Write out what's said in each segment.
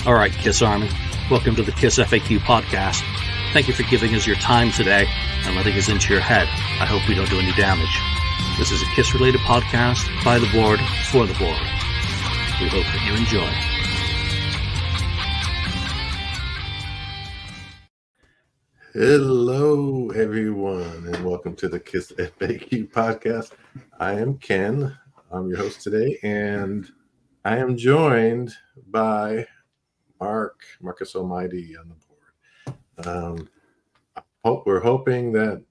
All right, Kiss Army, welcome to the KissFAQ podcast. Thank you for giving us your time today and letting us into your head. I hope we don't do any damage. This is a Kiss-related podcast by the board, for the board. We hope that you enjoy. Hello, everyone, and welcome to the KissFAQ podcast. I am Ken. I'm your host today, and I am joined by Marcus Almighty on the board. We're hoping that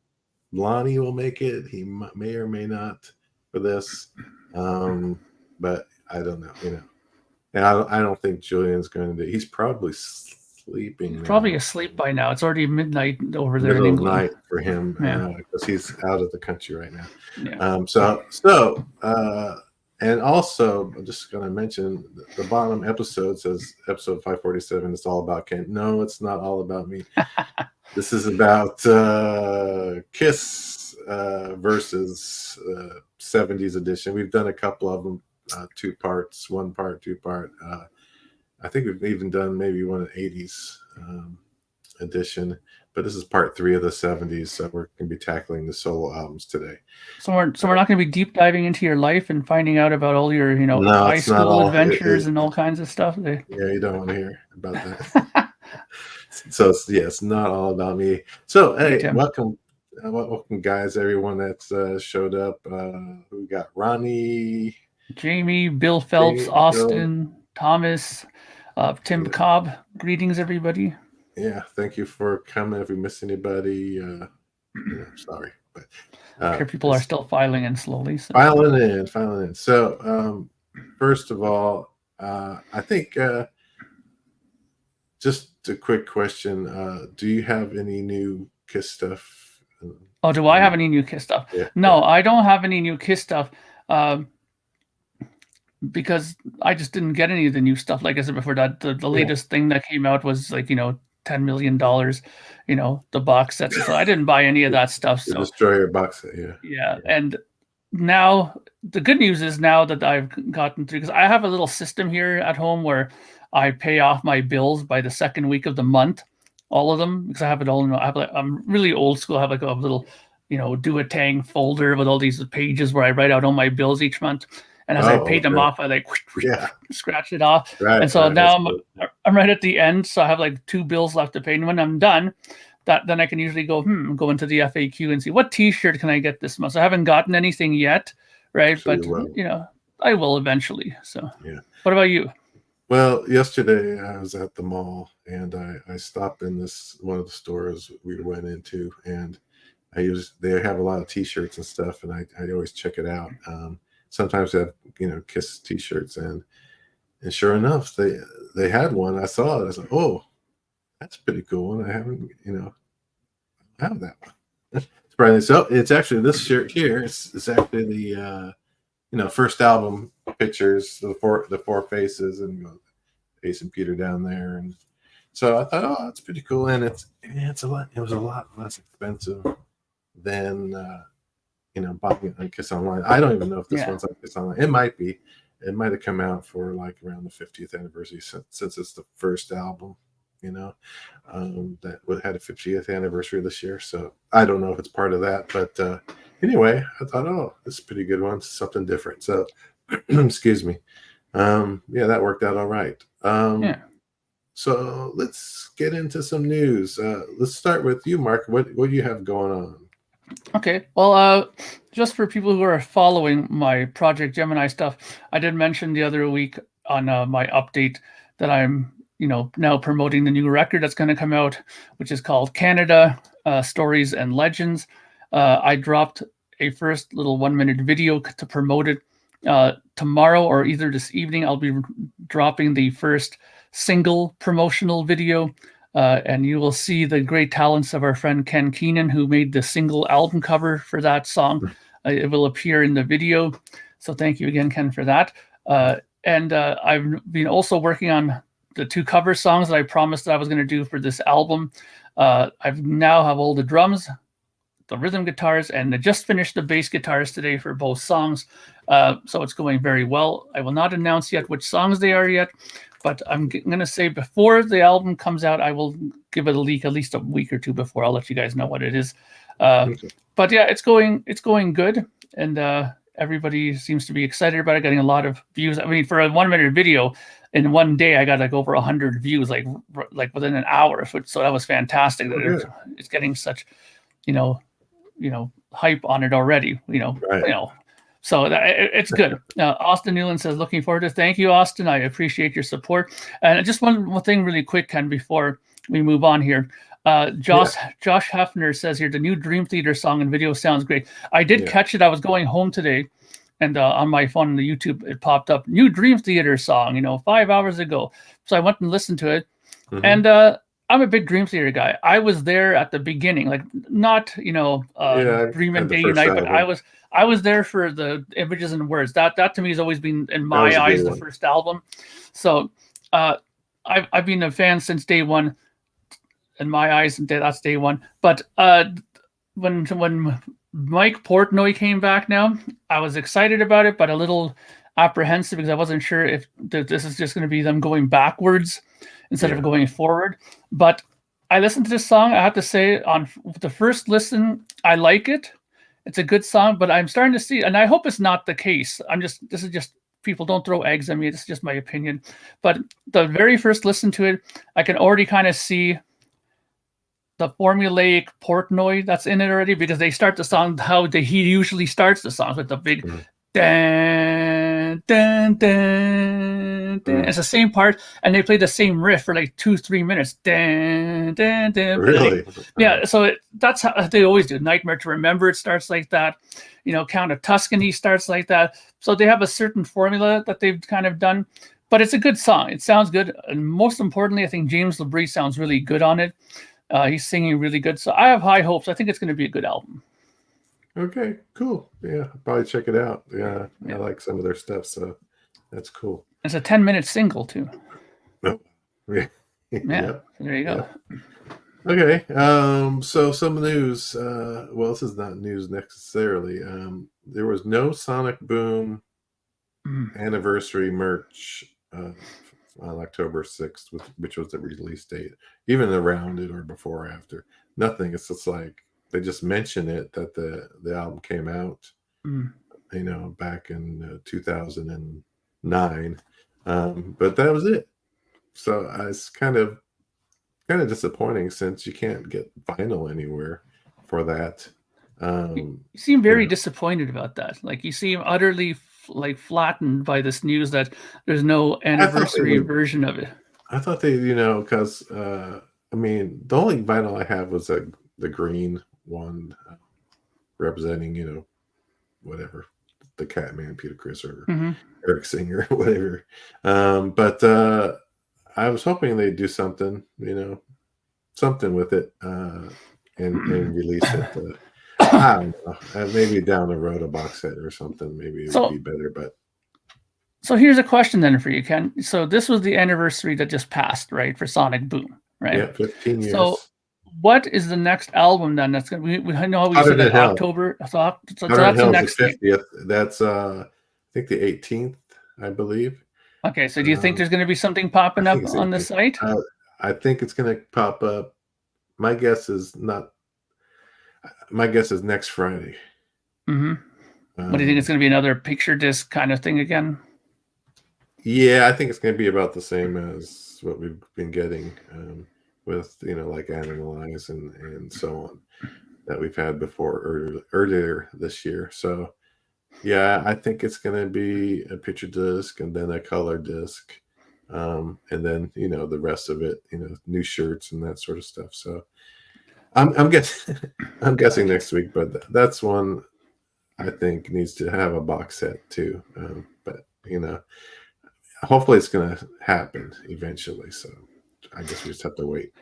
Lonnie will make it. He may or may not for this, but I don't know. And I don't think Julian's going to do. He's probably sleeping. He's probably asleep by now. It's already midnight over there. Middle of night for him because he's out of the country right now. Yeah. And also, I'm just going to mention the bottom episode says episode 547. It's all about Ken. No, it's not all about me. This is about Kiss versus 70's edition. We've done a couple of them, 2 parts, 1 part, 2 part. I think we've even done maybe one of the 80's edition. But this is part 3 of the 70's, so we're going to be tackling the solo albums today. So we're not going to be deep diving into your life and finding out about all your high school adventures and all kinds of stuff. Yeah, you don't want to hear about that. So it's not all about me. So hey, welcome guys, everyone that's showed up. We got Ronnie, Jamie, Bill Phelps, Austin, Thomas, Tim Cobb. Greetings, everybody. Yeah, thank you for coming. If we missed anybody, sorry, but people are still filing in slowly. So. Filing in. So, first of all, I think just a quick question: do you have any new Kiss stuff? Oh, do I have any new Kiss stuff? Yeah, no, I don't have any new Kiss stuff. Because I just didn't get any of the new stuff. Like I said before, that the latest thing that came out was like $10 million, the box sets. So I didn't buy any of that stuff. So destroy your box set, yeah. And now the good news is now that I've gotten through, because I have a little system here at home where I pay off my bills by the second week of the month, all of them, because I have it all. I'm really old school. I have like a little, do a tang folder with all these pages where I write out all my bills each month. And as I paid them off, I scratch it off. Right, and so now I'm right at the end. So I have like 2 bills left to pay. And when I'm done, then I can usually go into the FAQ and see what T-shirt can I get this month. So I haven't gotten anything yet, right? Sure, but I will eventually. So yeah. What about you? Well, yesterday I was at the mall and I stopped in one of the stores we went into, and they have a lot of T-shirts and stuff, and I always check it out. Sometimes they have, Kiss T-shirts, and sure enough, they had one. I saw it. I was like, oh, that's a pretty cool one. I haven't, have that one. It's probably so. It's actually this shirt here. It's actually the, first album pictures, the four faces, and Ace and Peter down there, and so I thought, oh, that's pretty cool, and it was a lot less expensive than. Buying on Kiss Online. I don't even know if this one's on Kiss Online. It might be. It might have come out for like around the 50th anniversary since it's the first album, that had a 50th anniversary this year. So I don't know if it's part of that. But anyway, I thought, oh, this is a pretty good one. Something different. So, excuse me. That worked out all right. So let's get into some news. Let's start with you, Mark. What do you have going on? Okay, well, just for people who are following my Project Gemini stuff, I did mention the other week on my update that I'm, now promoting the new record that's going to come out, which is called Canada Stories and Legends. I dropped a first little 1-minute video to promote it. Tomorrow or either this evening, I'll be dropping the first single promotional video. And you will see the great talents of our friend Ken Keenan, who made the single album cover for that song. It will appear in the video. So thank you again, Ken, for that. And I've been also working on the 2 cover songs that I promised that I was going to do for this album. I've now have all the drums, the rhythm guitars, and I just finished the bass guitars today for both songs. So it's going very well. I will not announce yet which songs they are yet, but I'm going to say before the album comes out, I will give it a leak at least a week or two before. I'll let you guys know what it is. But yeah, it's going good, and everybody seems to be excited about it. Getting a lot of views. I mean, for a 1 minute video, in one day I got like over 100 views, like within an hour. So that was fantastic. It's getting such, hype on it already. So it's good. Austin Newland says, looking forward to. Thank you, Austin. I appreciate your support. And just one thing really quick, Ken, before we move on here. Josh Hefner says here, the new Dream Theater song and video sounds great. I did catch it. I was going home today, and on my phone on the YouTube, it popped up, new Dream Theater song, 5 hours ago. So I went and listened to it. And I'm a big Dream Theater guy. I was there at the beginning, like not, Dream and Day Night, but I was there for the Images and Words. That to me has always been, in my eyes, the first album. So I've been a fan since day one. In my eyes, that's day one. But when Mike Portnoy came back now, I was excited about it, but a little apprehensive because I wasn't sure if this is just going to be them going backwards instead of going forward. But I listened to this song. I have to say, on the first listen, I like it. It's a good song, but I'm starting to see, and I hope it's not the case. This is just, people don't throw eggs at me. This is just my opinion. But the very first listen to it, I can already kind of see the formulaic Portnoy that's in it already, because they start the song how he usually starts the songs, with the big dun, dun, dun, dun. It's the same part, and they play the same riff for like 2-3 minutes. Dun, dun, dun. Really? Yeah, so that's how they always do. Nightmare to Remember, it starts like that. Count of Tuscany starts like that. So they have a certain formula that they've kind of done, but it's a good song. It sounds good, and most importantly, I think James LaBrie sounds really good on it. He's singing really good. So I have high hopes. I think it's going to be a good album. Okay, cool. Yeah, I'll probably check it out. Yeah, I like some of their stuff, so that's cool. It's a 10-minute single, too. Oh, yeah. There you go. Yeah. Okay, so some news. Well, this is not news necessarily. There was no Sonic Boom anniversary merch on October 6th, which was the release date, even around it or before or after. Nothing. It's just like they just mention it that the album came out, back in 2009. But that was it. So it's kind of disappointing, since you can't get vinyl anywhere for that. You seem very disappointed about that. Like, you seem utterly flattened by this news that there's no anniversary version of it. I thought they, because the only vinyl I have was the green one, representing, whatever, the Catman, Peter Criss, or Eric Singer, whatever. But I was hoping they'd do something, something with it, and release it. I don't know. Maybe down the road a box set or something. Maybe it would be better. But so here's a question then for you, Ken. So this was the anniversary that just passed, right, for Sonic Boom, right? Yeah, 15 years. So what is the next album then? That's going to be. We know we said that October. So that's the next 50th. That's I think the 18th, I believe. Okay, so do you think there's going to be something popping up on the site? I think it's going to pop up. My guess is next Friday. What do you think? It's going to be another picture disc kind of thing again? Yeah, I think it's going to be about the same as what we've been getting with, like Animalize and so on, that we've had before earlier this year. So yeah, I think it's going to be a picture disc and then a color disc, and then the rest of it, new shirts and that sort of stuff. So I'm guessing next week, but that's one I think needs to have a box set too. But hopefully it's going to happen eventually. So I guess we just have to wait.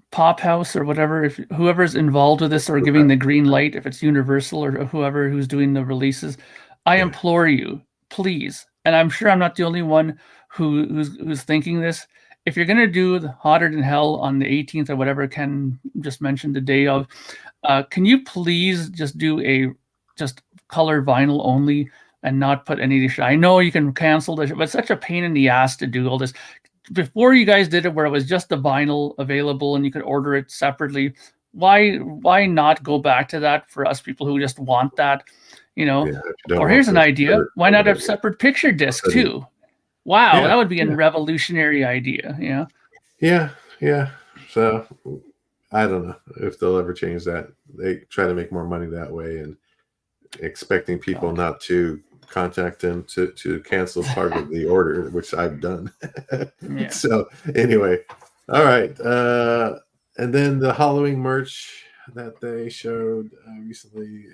Pop House or whatever, if whoever's involved with this or giving the green light, if it's Universal or whoever who's doing the releases, I implore you, please. And I'm sure I'm not the only one who's thinking this. If you're going to do the Hotter Than Hell on the 18th or whatever Ken just mentioned the day of, can you please just do just color vinyl only and not put any of the shit. I know you can cancel this, but it's such a pain in the ass to do all this. Before you guys did it where it was just the vinyl available and you could order it separately, why not go back to that for us people who just want that, you know? Yeah, or here's an idea. Why not have separate picture disc too? Wow, that would be a revolutionary idea, Yeah. So I don't know if they'll ever change that. They try to make more money that way and expecting people not to contact them to cancel part of the order, which I've done. So anyway, all right. And then the Halloween merch that they showed recently.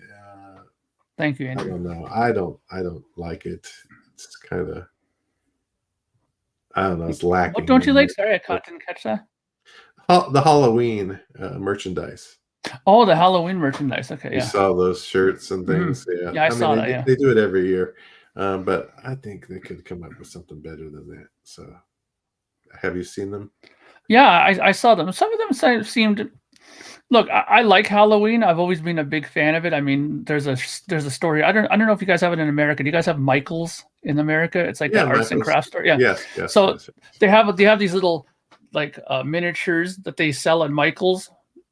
Thank you, Andrew. I don't know. I don't like it. It's kind of, I don't know. It's lacking. What don't you like? Sorry, I didn't catch that. The Halloween merchandise. Oh, the Halloween merchandise. Okay, you saw those shirts and things. I saw that. They do it every year, but I think they could come up with something better than that. So, have you seen them? Yeah, I saw them. Some of them seemed. Look, I like Halloween. I've always been a big fan of it. I mean, there's a story. I don't know if you guys have it in America. Do you guys have Michael's in America? It's like the arts and crafts store. Yeah. Yes. So they have these little like miniatures that they sell at Michael's.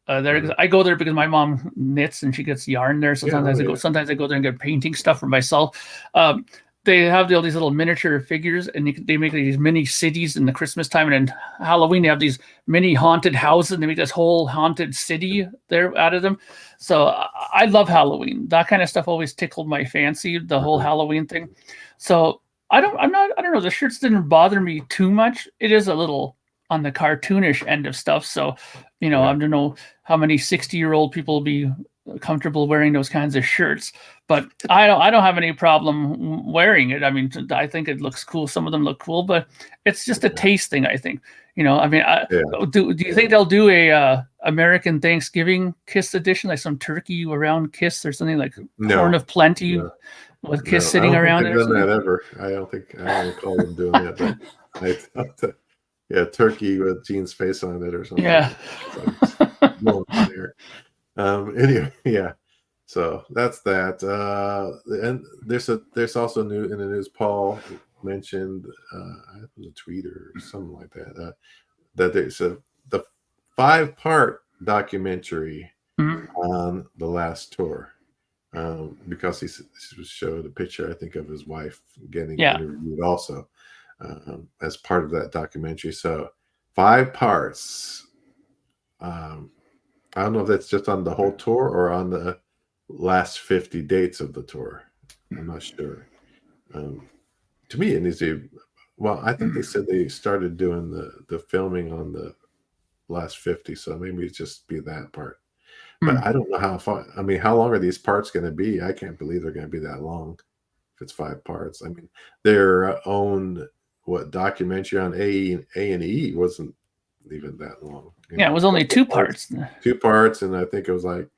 I go there because my mom knits and she gets yarn there. So sometimes I go there and get painting stuff for myself. They have all these little miniature figures, and they make these mini cities in the Christmas time, and then Halloween they have these mini haunted houses, and they make this whole haunted city there out of them. So I love Halloween. That kind of stuff always tickled my fancy. The whole Halloween thing. So I don't know. The shirts didn't bother me too much. It is a little on the cartoonish end of stuff. So, I don't know how many 60-year-old people will be comfortable wearing those kinds of shirts, but I don't have any problem wearing it. I mean, I think it looks cool. Some of them look cool, but it's just a taste thing, I think. I mean, do you think they'll do a American Thanksgiving Kiss edition, like some turkey around Kiss or something, like Horn of Plenty with Kiss sitting around it? I don't think they've done that ever. I don't recall them doing that, but I thought that. Yeah, turkey with Gene's face on it or something. Yeah. Anyway, yeah. So that's that. And there's also new in the news. Paul mentioned it was a tweet or something like that. That there's the 5-part documentary on the last tour. Because he showed a picture, I think, of his wife getting interviewed also. As part of that documentary. So 5 parts. I don't know if that's just on the whole tour or on the last 50 dates of the tour. I'm not sure. To me, it needs to. Well, I think they said they started doing the filming on the last 50, so maybe it just be that part. But I don't know how far. I mean, how long are these parts going to be? I can't believe they're going to be that long. If it's 5 parts, I mean, their own. Documentary on A&E wasn't even that long. It was only 2 parts. 2 parts, and I think it was like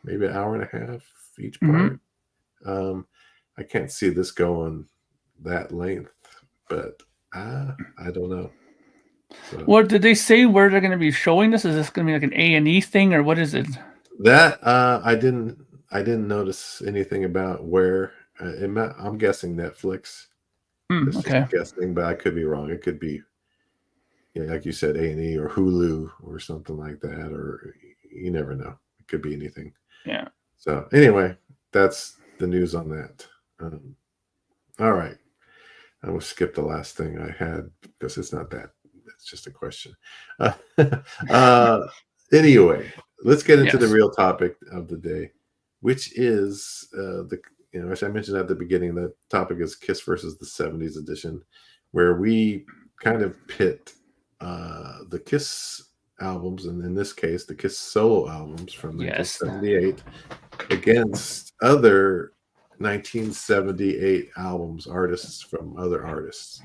maybe an hour and a half each part. I can't see this going that length, but I don't know. So, what did they say where they're going to be showing this? Is this going to be like an A&E thing, or what is it? That I didn't notice anything about where. I'm guessing Netflix. Okay. Guessing, but I could be wrong. It could be, like you said, A&E or Hulu or something like that, or you never know. It could be anything. Yeah. So anyway, that's the news on that. All right. I will skip the last thing I had because it's not that. It's just a question. Anyway, let's get into the real topic of the day, which is as I mentioned at the beginning, the topic is Kiss versus the 70's edition, where we kind of pit the Kiss albums, and in this case, the Kiss solo albums from 1978 against other 1978 albums, artists from other artists.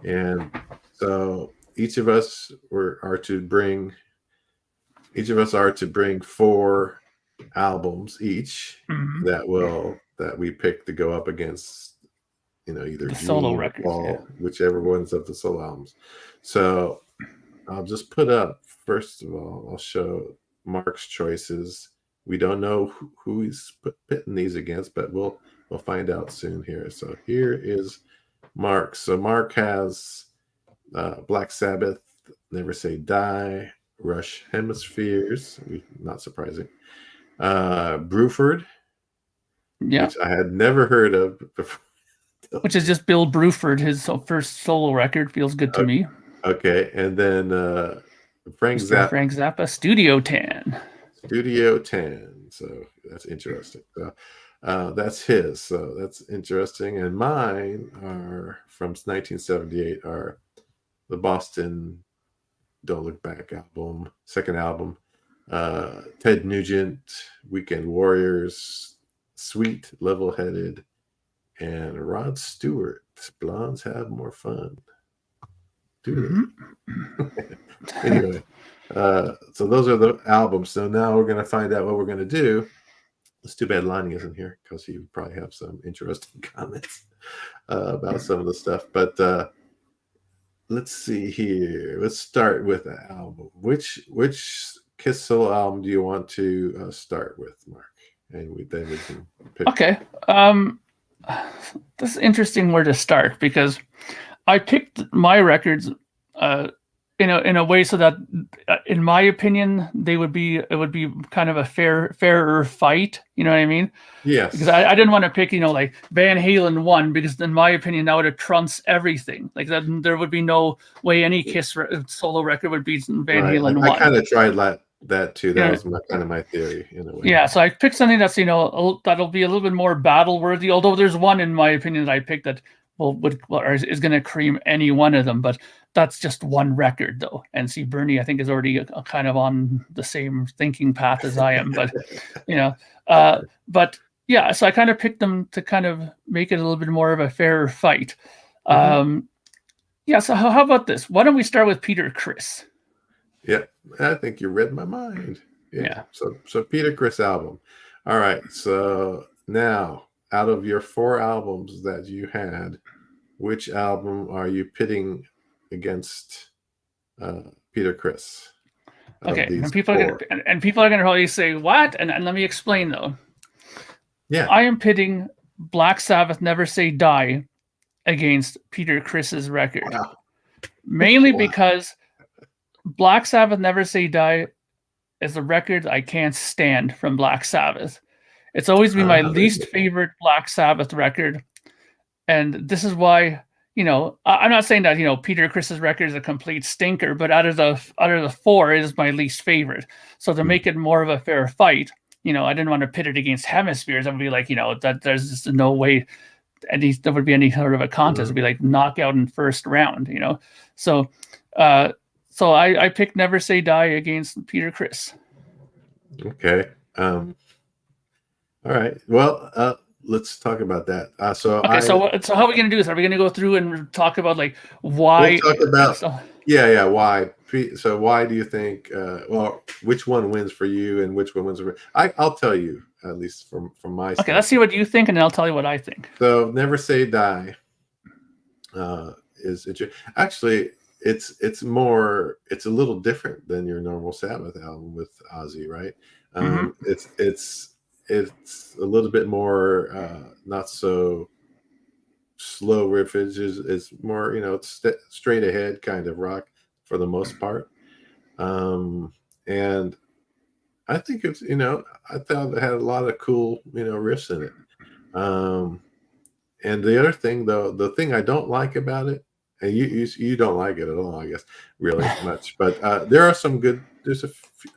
And so each of us are to bring 4 albums each that we pick to go up against, either the solo records, Paul, whichever ones of the solo albums. So I'll just put up, first of all, I'll show Mark's choices. We don't know who he's pitting these against, but we'll We'll find out soon here. So here is Mark. So Mark has Black Sabbath, Never Say Die, Rush Hemispheres, not surprising. Bruford, which I had never heard of before. Which is just Bill Bruford, his first solo record. Feels good to me. Okay, and then Frank Zappa, Studio 10. Studio 10. So that's interesting. So that's his. So that's interesting. And mine are from 1978 are the Boston Don't Look Back album, second album. Ted Nugent, Weekend Warriors, Sweet, Level Headed, and Rod Stewart, Blondes Have More Fun. Do they? Anyway, so those are the albums. So now we're going to find out what we're going to do. It's too bad Lonnie isn't here because he would probably have some interesting comments about some of the stuff. But let's see here. Let's start with the album. Which Kiss solo album do you want to start with, Mark? And then we can pick. Okay. This is interesting where to start because I picked my records in a way so that, in my opinion, it would be kind of a fairer fight. You know what I mean? Yes. Because I didn't want to pick, like Van Halen 1, because in my opinion that would have trumps everything. Like that, there would be no way any Kiss solo record would beat Van Halen 1. I kind of tried that too. That was kind of my theory in a way. Yeah, so I picked something that's that'll be a little bit more battle worthy. Although there's one in my opinion that I picked that is going to cream any one of them, but that's just one record though. And see, Bernie I think is already kind of on the same thinking path as I am, but but yeah, so I kind of picked them to kind of make it a little bit more of a fairer fight. Yeah, so how about this? Why don't we start with Peter Criss? Yeah, I think you read my mind. Yeah. So Peter Criss album. All right. So now, out of your 4 albums that you had, which album are you pitting against Peter Criss? Okay, and people are gonna probably say what? And let me explain though. Yeah, I am pitting Black Sabbath Never Say Die against Peter Criss's record. Wow. Mainly because Black Sabbath Never Say Die is a record I can't stand from Black Sabbath. It's always been my least favorite Black Sabbath record. And this is why, I'm not saying that, Peter Criss's record is a complete stinker, but out of the 4, it is my least favorite. So to make it more of a fair fight, I didn't want to pit it against Hemispheres. I would be like, that there's just no way there would be any sort of a contest. It'd be like knockout in first round, So I picked Never Say Die against Peter Criss. Okay. All right. Well, let's talk about that. So how are we going to do this? Are we going to go through and talk about like why? We'll talk about why. So why do you think? Which one wins for you, and which one wins for me? I'll tell you at least from my. Okay, let's see what you think, and then I'll tell you what I think. So Never Say Die is actually it's a little different than your normal Sabbath album with Ozzy, right? It's a little bit more not so slow riffage. It's more it's straight ahead kind of rock for the most part, and I think it's I thought it had a lot of cool riffs in it. And the other thing though, the thing I don't like about it, and you don't like it at all, I guess, really much, but there are some good.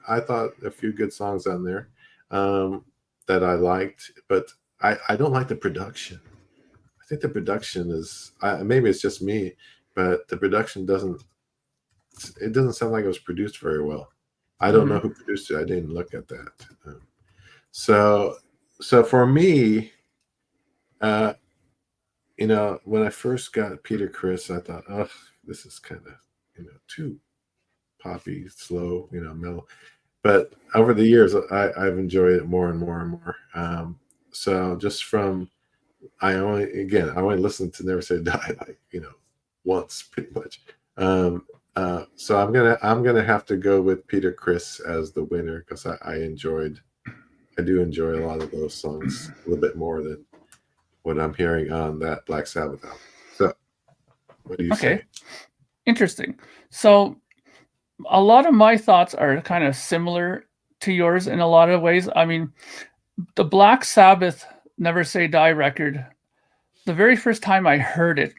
I thought a few good songs on there that I liked, but I don't like the production. I think the production is maybe it's just me, but the production doesn't sound like it was produced very well. I don't know who produced it. I didn't look at that. So for me, when I first got Peter Criss, I thought, oh, this is kind of too poppy, slow, mellow. But over the years, I've enjoyed it more and more and more. So just from I only listened to Never Say Die once pretty much. So I'm gonna have to go with Peter Criss as the winner because I do enjoy a lot of those songs a little bit more than what I'm hearing on that Black Sabbath album. So, what do you Okay. say? Interesting. So a lot of my thoughts are kind of similar to yours in a lot of ways. I mean, the Black Sabbath Never Say Die record, the very first time I heard it,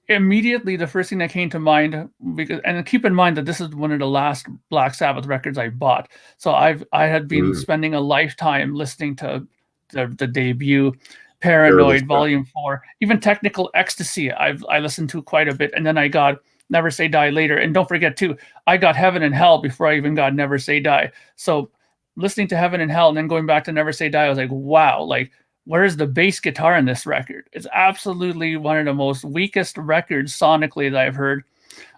immediately the first thing that came to mind, because, and keep in mind that this is one of the last Black Sabbath records I bought. So I had been spending a lifetime listening to the debut, Paranoid, Volume 4, even Technical Ecstasy. I listened to quite a bit, and then I got Never Say Die later. And don't forget too, I got Heaven and Hell before I even got Never Say Die. So listening to Heaven and Hell and then going back to Never Say Die, I was like, wow, like, where's the bass guitar in this record? It's absolutely one of the most weakest records sonically that I've heard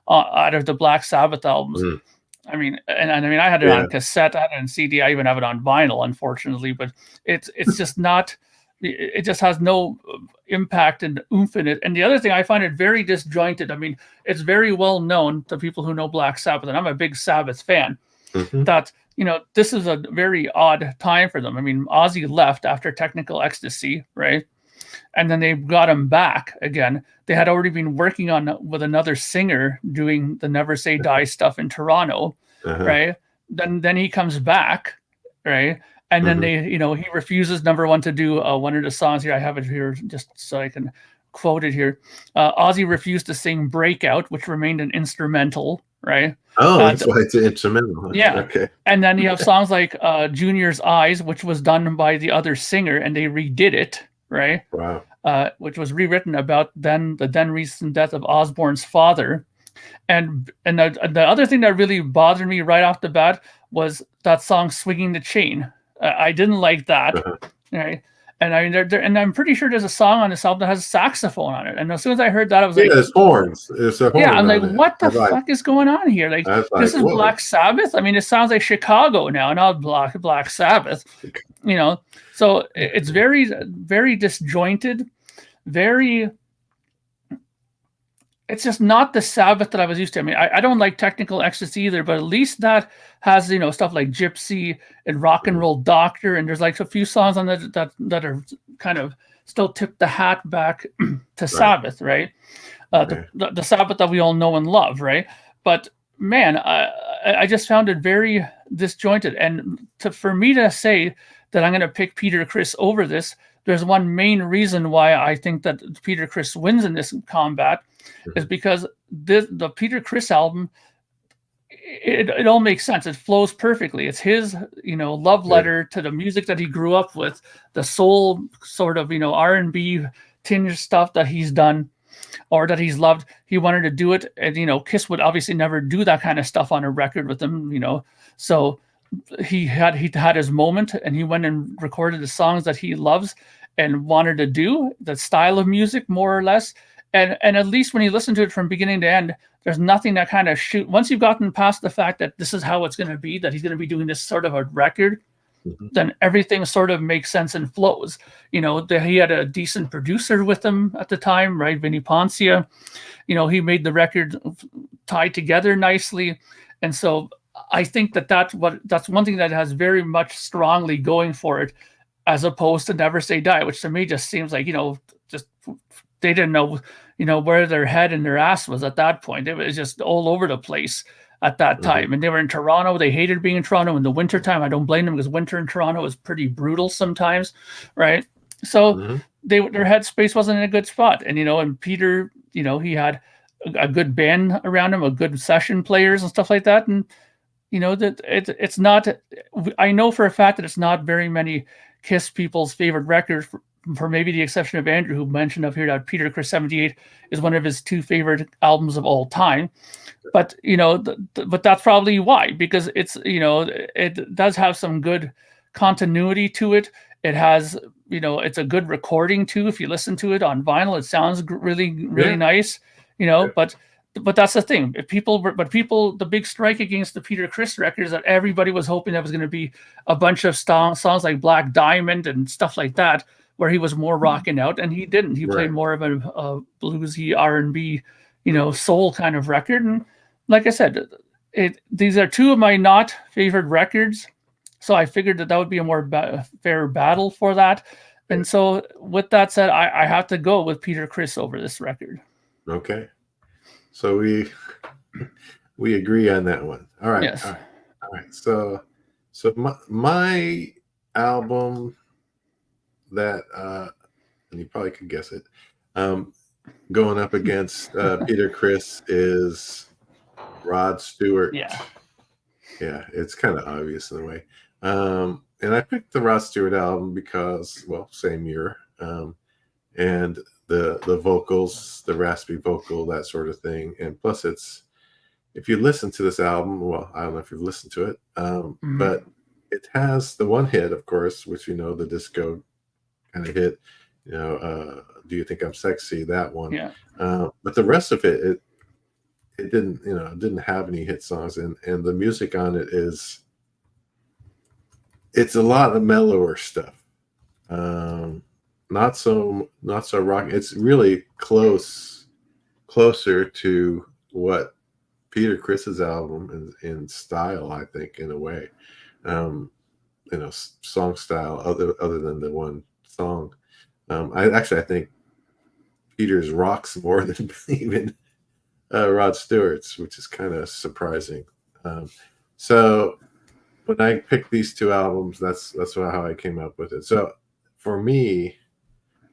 out of the Black Sabbath albums. I mean, and I mean, I had it on cassette, I had it on CD, I even have it on vinyl, unfortunately, but it's just not, it just has no impact and oomph in it. And the other thing, I find it very disjointed. I mean, it's very well known to people who know Black Sabbath, and I'm a big Sabbath fan, that, you know, this is a very odd time for them. I mean, Ozzy left after Technical Ecstasy, right? And then they got him back again. They had already been working on with another singer doing the Never Say Die stuff in Toronto, right? Then he comes back, right? And then they, you know, he refuses, number one, to do one of the songs here. I have it here just so I can quote it here. Ozzy refused to sing Breakout, which remained an instrumental, right? Oh, that's why it's an instrumental. Yeah. Okay. And then you have songs like Junior's Eyes, which was done by the other singer, and they redid it, right? Wow. Which was rewritten about the then recent death of Osborne's father. And the other thing that really bothered me right off the bat was that song "Swinging the Chain." I didn't like that, right? And I mean, and I'm pretty sure there's a song on this album that has a saxophone on it. And as soon as I heard that, I was like, there's horns. There's a horn. Yeah, I'm like, what the fuck is going on here? Like, this is Black Sabbath? I mean, it sounds like Chicago now, not Black Sabbath, you know? So it's very, very disjointed, very... It's just not the Sabbath that I was used to. I mean, I don't like Technical Ecstasy either, but at least that has, you know, stuff like Gypsy and Rock and Roll Doctor, and there's like a few songs on that are kind of still tip the hat back to Sabbath, right? The Sabbath that we all know and love, right? But man, I just found it very disjointed. And for me to say that I'm going to pick Peter Criss over this, there's one main reason why I think that Peter Criss wins in this combat, is because the Peter Criss album, it all makes sense. It flows perfectly. It's his, you know, love letter to the music that he grew up with, the soul sort of, you know, R&B tinge stuff that he's done or that he's loved. He wanted to do it, and, you know, Kiss would obviously never do that kind of stuff on a record with him, you know. So he had his moment, and he went and recorded the songs that he loves and wanted to do, the style of music, more or less. And at least when you listen to it from beginning to end, there's nothing that kind of once you've gotten past the fact that this is how it's going to be, that he's going to be doing this sort of a record, then everything sort of makes sense and flows. You know, he had a decent producer with him at the time, right? Vinnie Poncia. You know, he made the record tie together nicely. And so I think that's one thing that has very much strongly going for it, as opposed to Never Say Die, which to me just seems like, you know, just they didn't know, you know, where their head and their ass was at that point. It was just all over the place at that time. And they were in Toronto. They hated being in Toronto in the wintertime. I don't blame them, because winter in Toronto is pretty brutal sometimes, right? So their headspace wasn't in a good spot. And, you know, and Peter, you know, he had a good band around him, a good session players and stuff like that. And, you know, that it's not, I know for a fact that it's not very many Kiss people's favorite records, for maybe the exception of Andrew, who mentioned up here that Peter Criss 78 is one of his 2 favorite albums of all time. But, you know, but that's probably why, because it's, you know, it does have some good continuity to it. It has, you know, it's a good recording too. If you listen to it on vinyl, it sounds really nice, you know, but that's the thing. The big strike against the Peter Criss record is that everybody was hoping that was going to be a bunch of songs like Black Diamond and stuff like that, where he was more rocking out, and he didn't. He played more of a bluesy R&B, you know, soul kind of record. And like I said, these are 2 of my not favorite records, so I figured that would be a more fair battle for that. And so with that said, I have to go with Peter Criss over this record. Okay. So we agree on that one. All right. Yes. All right. So my album that and you probably could guess it, going up against Peter Criss is Rod Stewart. Yeah. Yeah, it's kind of obvious in a way. And I picked the Rod Stewart album because, well, same year. And the vocals, the raspy vocal, that sort of thing. And plus if you listen to this album, well, I don't know if you've listened to it, but it has the one hit, of course, which the disco kind of hit, Do You Think I'm Sexy, that one. Yeah. But the rest of it didn't, it didn't have any hit songs, and the music on it it's a lot of mellower stuff. Not so rock. It's really closer to what Peter Criss's album in style, I think, in a way. Song style, other than the one song. I think Peter's rocks more than even Rod Stewart's, which is kind of surprising. So when I picked these two albums, that's how I came up with it. So for me,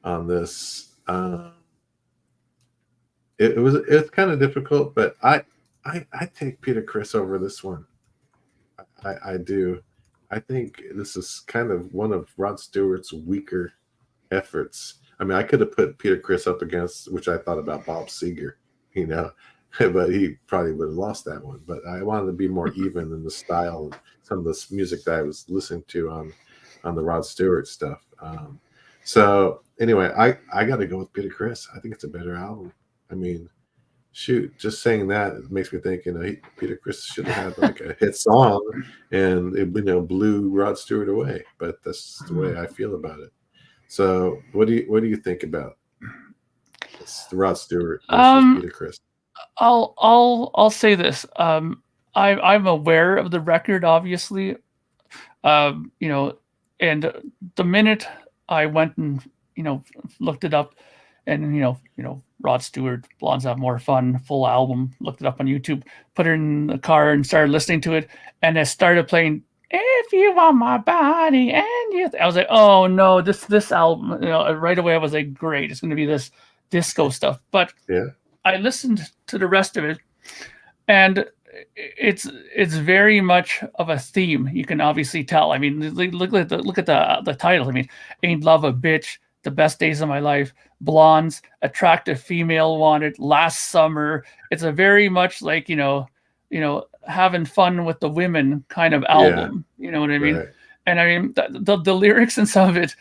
on this, it's kind of difficult, but I take Peter Criss over this one. I do. I think this is kind of one of Rod Stewart's weaker efforts. I mean, I could have put Peter Criss up against, which I thought about, Bob Seger, but he probably would have lost that one. But I wanted to be more even in the style of some of this music that I was listening to on the Rod Stewart stuff. So anyway, I got to go with Peter Criss. I think it's a better album. I mean, shoot, just saying that, it makes me think, Peter Criss should have had like a hit song, and it blew Rod Stewart away. But that's the way I feel about it. So what do you think about Rod Stewart versus Peter Criss? I'll say this. I'm aware of the record, obviously. And the minute I went and looked it up, and Rod Stewart, Blondes Have More Fun, full album, looked it up on YouTube, put it in the car and started listening to it, and it started playing If You Want My Body and You. I was like, oh no, this album, right away I was like, great, it's going to be this disco stuff. But yeah, I listened to the rest of it, and it's very much of a theme. You can obviously tell. I mean, look at the title. I mean, Ain't Love a Bitch, The Best Days of My Life, Blondes, Attractive Female Wanted, Last Summer. It's a very much like having fun with the women kind of album. Yeah. You know what I mean? Right. And I mean the lyrics and some of it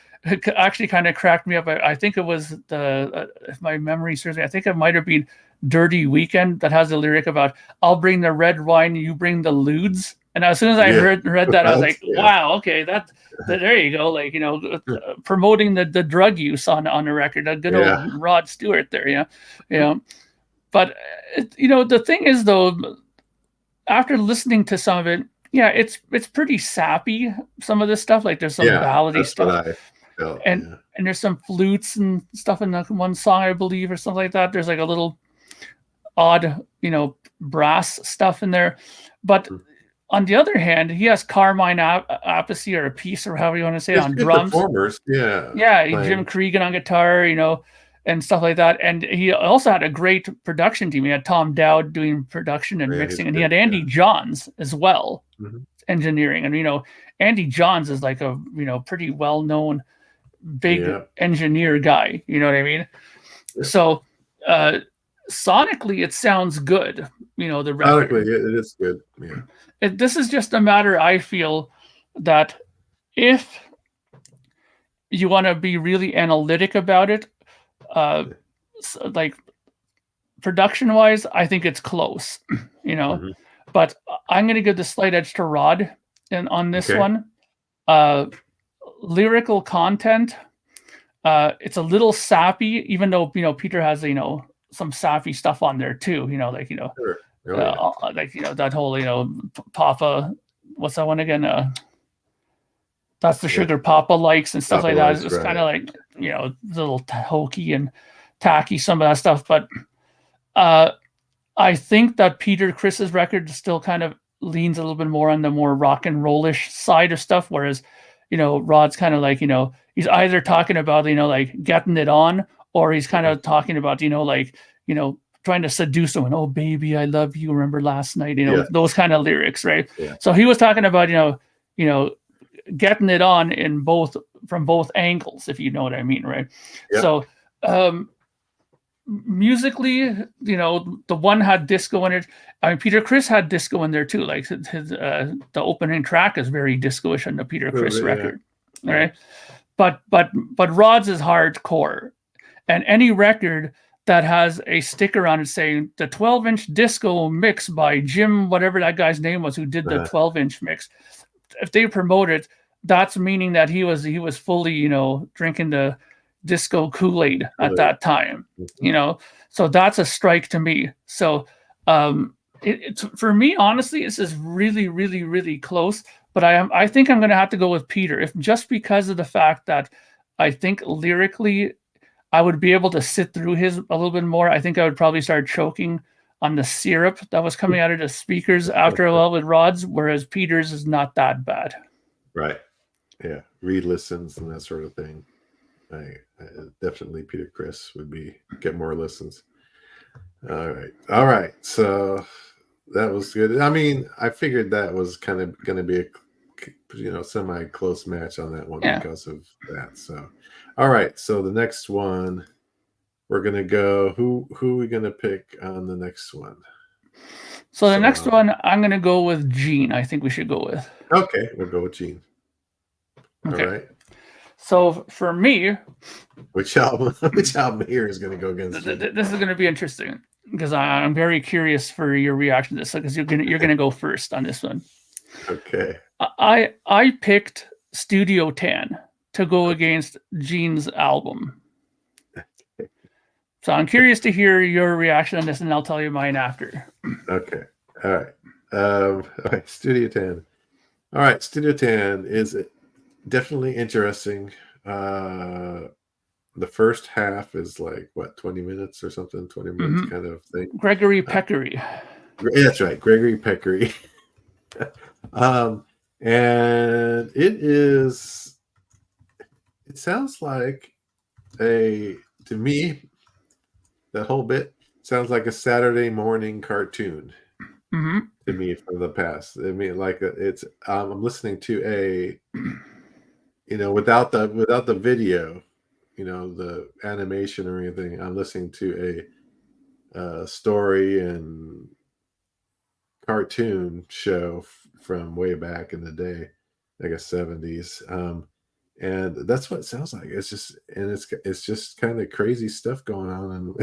actually kind of cracked me up. I think it was if my memory serves me, I think it might have been Dirty Weekend that has a lyric about, I'll bring the red wine, you bring the lewds. And as soon as I read that, I was like, wow, okay, that there you go. Like, promoting the drug use on the record, a good old Rod Stewart there. But the thing is though, after listening to some of it, it's pretty sappy. Some of this stuff, like there's some ballady stuff. And there's some flutes and stuff in the one song, I believe, or something like that. There's like a little odd, brass stuff in there. But on the other hand, he has Carmine Appice or a piece, or however you want to say it, on drums. Performers, Jim Cregan on guitar, and stuff like that. And he also had a great production team. He had Tom Dowd doing production and mixing, and he had Andy Johns as well, engineering. And Andy Johns is like a pretty well-known big engineer guy. You know what I mean? Yeah. So sonically, it sounds good. The record. Sonically, it is good. Yeah. This is just a matter, I feel, that if you want to be really analytic about it, like production-wise, I think it's close. But I'm going to give the slight edge to Rod on this one. Lyrical content, it's a little sappy, even though Peter has some sappy stuff on there too. Sure. That whole Papa, what's that one again? That's the Sugar Papa likes and stuff Papa like that. likes, It's right. kind of like, you know, a little hokey and tacky, some of that stuff. But I think that Peter Criss's record still kind of leans a little bit more on the more rock and rollish side of stuff, whereas, you know, Rod's kind of like, you know, he's either talking about, you know, like getting it on, or he's kind of talking about, you know, like, you know, trying to seduce someone. Oh, baby, I love you. Remember last night, you know, Yeah. those kind of lyrics, right? Yeah. So he was talking about, you know, getting it on from both angles, if you know what I mean, right? Yep. So musically, you know, the one had disco in it. I mean, Peter Criss had disco in there too. Like the opening track is very disco-ish on the Peter Criss record, right? But Rod's is hardcore, and any record that has a sticker on it saying the 12-inch disco mix by Jim, whatever that guy's name was, who did the 12-inch mix, if they promote it, that's meaning that he was fully, you know, drinking the disco Kool-Aid at that time, you know. So that's a strike to me. So it's for me, honestly, this is really, really, really close. But I think I'm going to have to go with Peter, if just because of the fact that I think lyrically I would be able to sit through his a little bit more. I think I would probably start choking on the syrup that was coming out of the speakers after a while with Rod's, whereas Peter's is not that bad. Right. Yeah. Re-listens and that sort of thing. I definitely Peter Criss would get more listens. All right. So that was good. I mean, I figured that was kind of going to be a, you know, semi-close match on that one because of that. So, all right. So the next one, we're going to go. Who are we going to pick on the next one? So the next one, I'm going to go with Gene. I think we should go with. Okay, we'll go with Gene. Okay. All right. So for me, which album here is going to go against Gene? This is going to be interesting because I'm very curious for your reaction to this, because you're going to go first on this one. Okay. I picked Studio 10 to go against Gene's album. So I'm curious to hear your reaction on this, and I'll tell you mine after. Okay. All right. All right. Studio 10. All right. Studio 10 is definitely interesting. The first half is like, what, 20 minutes or something? 20 minutes kind of thing. Gregory Peccary. That's right. Gregory Peccary. And it sounds like to me, that whole bit sounds like a Saturday morning cartoon to me from the past. I mean, like it's I'm listening to you know, without the video, you know, the animation or anything. I'm listening to a story and cartoon show from way back in the day, like a 70's. And that's what it sounds like. It's just kind of crazy stuff going on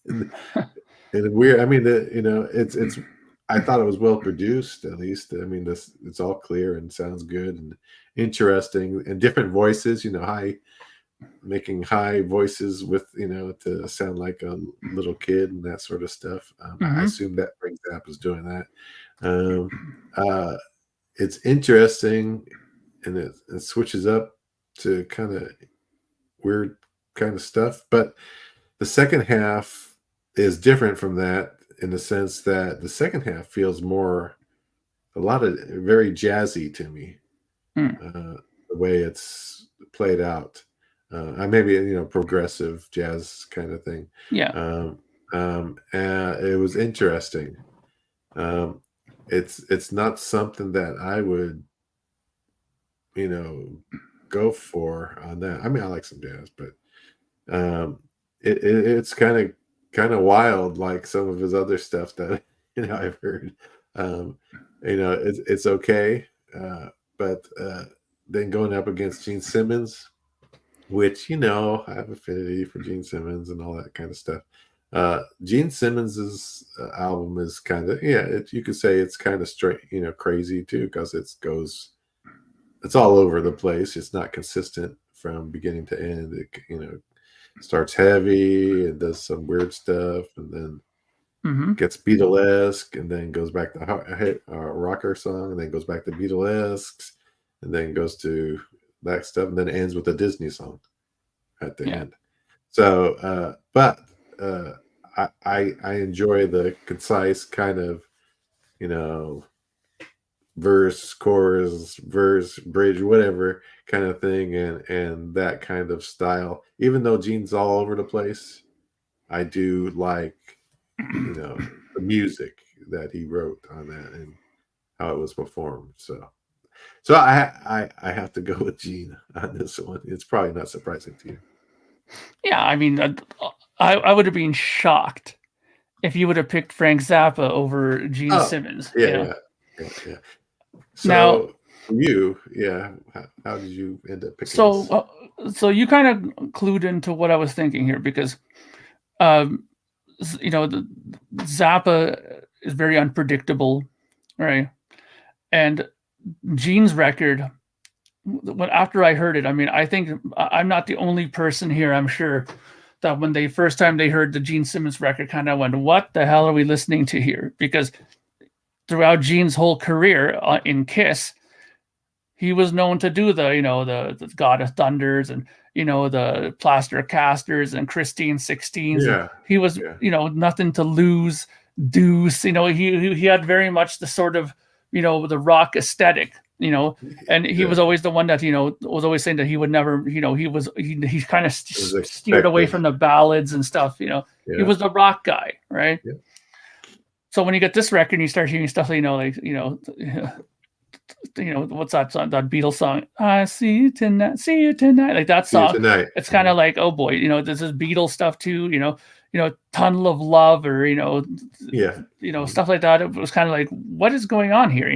and weird. I mean, you know, it's I thought it was well produced, at least. I mean, it's all clear and sounds good and interesting, and different voices, you know, making high voices with, you know, to sound like a little kid and that sort of stuff. I assume that Frank Zappa's doing that. It's interesting, and it switches up to kind of weird kind of stuff. But the second half is different from that in the sense that the second half feels a lot of very jazzy to me. The way it's played out. Maybe, you know, progressive jazz kind of thing. Yeah. It was interesting. It's not something that I would, you know, go for on that. I mean, I like some jazz, but it's kind of wild, like some of his other stuff that, you know, I've heard. You know, it's okay, but then going up against Gene Simmons, which, you know, I have affinity for Gene Simmons and all that kind of stuff. Gene Simmons's album is kind of, you could say it's kind of straight, you know, crazy too, because it's all over the place. It's not consistent from beginning to end. It, you know, starts heavy and does some weird stuff, and then gets Beatlesque, and then goes back to a rocker song, and then goes back to Beatlesque. and then goes to that stuff, and then it ends with a Disney song at the end. So, I enjoy the concise kind of, verse, chorus, verse, bridge, whatever kind of thing, and that kind of style. Even though Gene's all over the place, I do like, the music that he wrote on that and how it was performed. So I have to go with Gene on this one. It's probably not surprising to you. Yeah, I mean, I would have been shocked if you would have picked Frank Zappa over Gene Simmons. Yeah. So now, how did you end up picking this? So you kind of clued into what I was thinking here, because, the Zappa is very unpredictable, right? And Gene's record, after I heard it, I mean, I think I'm not the only person here, I'm sure, that when first time they heard the Gene Simmons record, kind of went, what the hell are we listening to here? Because throughout Gene's whole career in Kiss, he was known to do the God of Thunders and, the Plaster Casters and Christine 16s. Yeah. He was, Nothing to Lose, Deuce. He had very much the sort of, the rock aesthetic, and he was always the one that, was always saying that he would never, he kind of steered away from the ballads and stuff, He was the rock guy, right? Yeah. So when you get this record and you start hearing stuff, what's that song, that Beatles song? I see you tonight, like that song. It's kind of like, oh boy, this is Beatles stuff too, Tunnel of Love, or stuff like that. It was kind of like, what is going on here?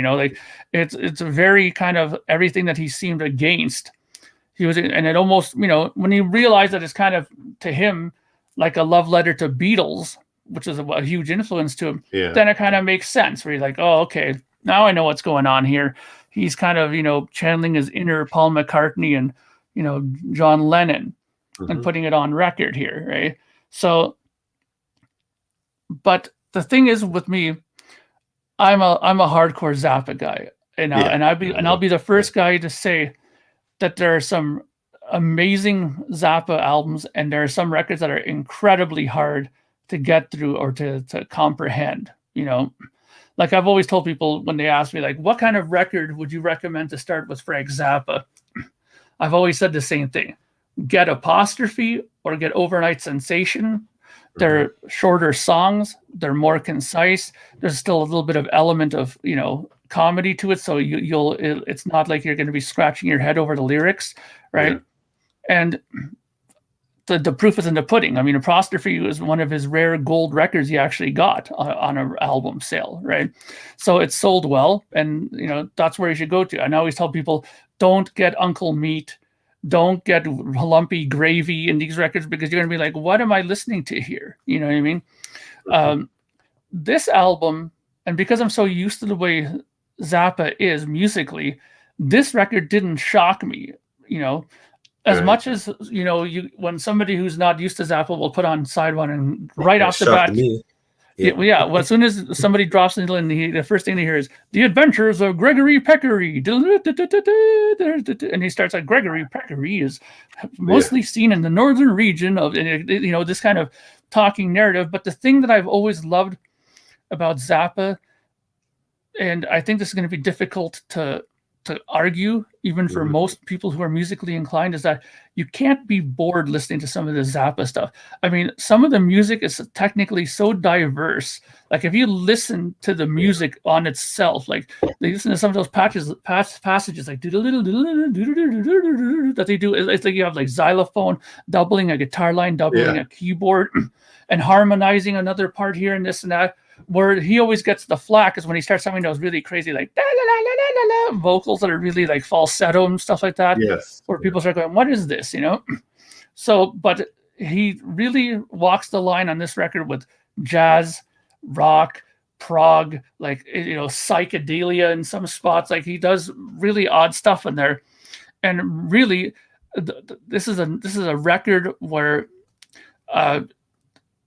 It's a very kind of everything that he seemed against. He was, and it almost, when you realize that it's kind of to him like a love letter to Beatles, which is a huge influence to him, then it kind of makes sense, where he's like, oh, okay, now I know what's going on here. He's kind of, channeling his inner Paul McCartney and, John Lennon, and putting it on record here, right? So, but the thing is with me, I'm a hardcore Zappa guy, and I'll be the first guy to say that there are some amazing Zappa albums, and there are some records that are incredibly hard to get through or to comprehend. Like I've always told people when they ask me, like, what kind of record would you recommend to start with Frank Zappa? I've always said the same thing: get Apostrophe or get Overnight Sensation. They're shorter songs. They're more concise. There's still a little bit of element of, comedy to it. So it's not like you're going to be scratching your head over the lyrics. Right. Yeah. And the proof is in the pudding. I mean, Apostrophe was one of his rare gold records he actually got on an album sale. Right. So it sold well. And, that's where you should go to. I always tell people, don't get Uncle Meat. Don't get Lumpy Gravy in these records, because you're going to be like, what am I listening to here? You know what I mean? This album, and because I'm so used to the way Zappa is musically, this record didn't shock me, as much as, when somebody who's not used to Zappa will put on side one and right off the bat. Well, as soon as somebody drops into it, the first thing they hear is The Adventures of Gregory Peccary, and he starts like, Gregory Peccary is mostly seen in the northern region of, this kind of talking narrative. But the thing that I've always loved about Zappa, and I think this is going to be difficult to argue, even for most people who are musically inclined, is that you can't be bored listening to some of the Zappa stuff. I mean, some of the music is technically so diverse. Like if you listen to the music on itself, like they listen to some of those passages like that they do. It's like you have like xylophone doubling a guitar line, doubling a keyboard, and harmonizing another part here and this and that. Where he always gets the flack is when he starts having those really crazy like la, la, la, la, la, la, vocals that are really like falsetto and stuff like that. Yes. Where people start going, what is this? So, but he really walks the line on this record with jazz, rock, prog, like, psychedelia in some spots. Like he does really odd stuff in there. And really, this is a record where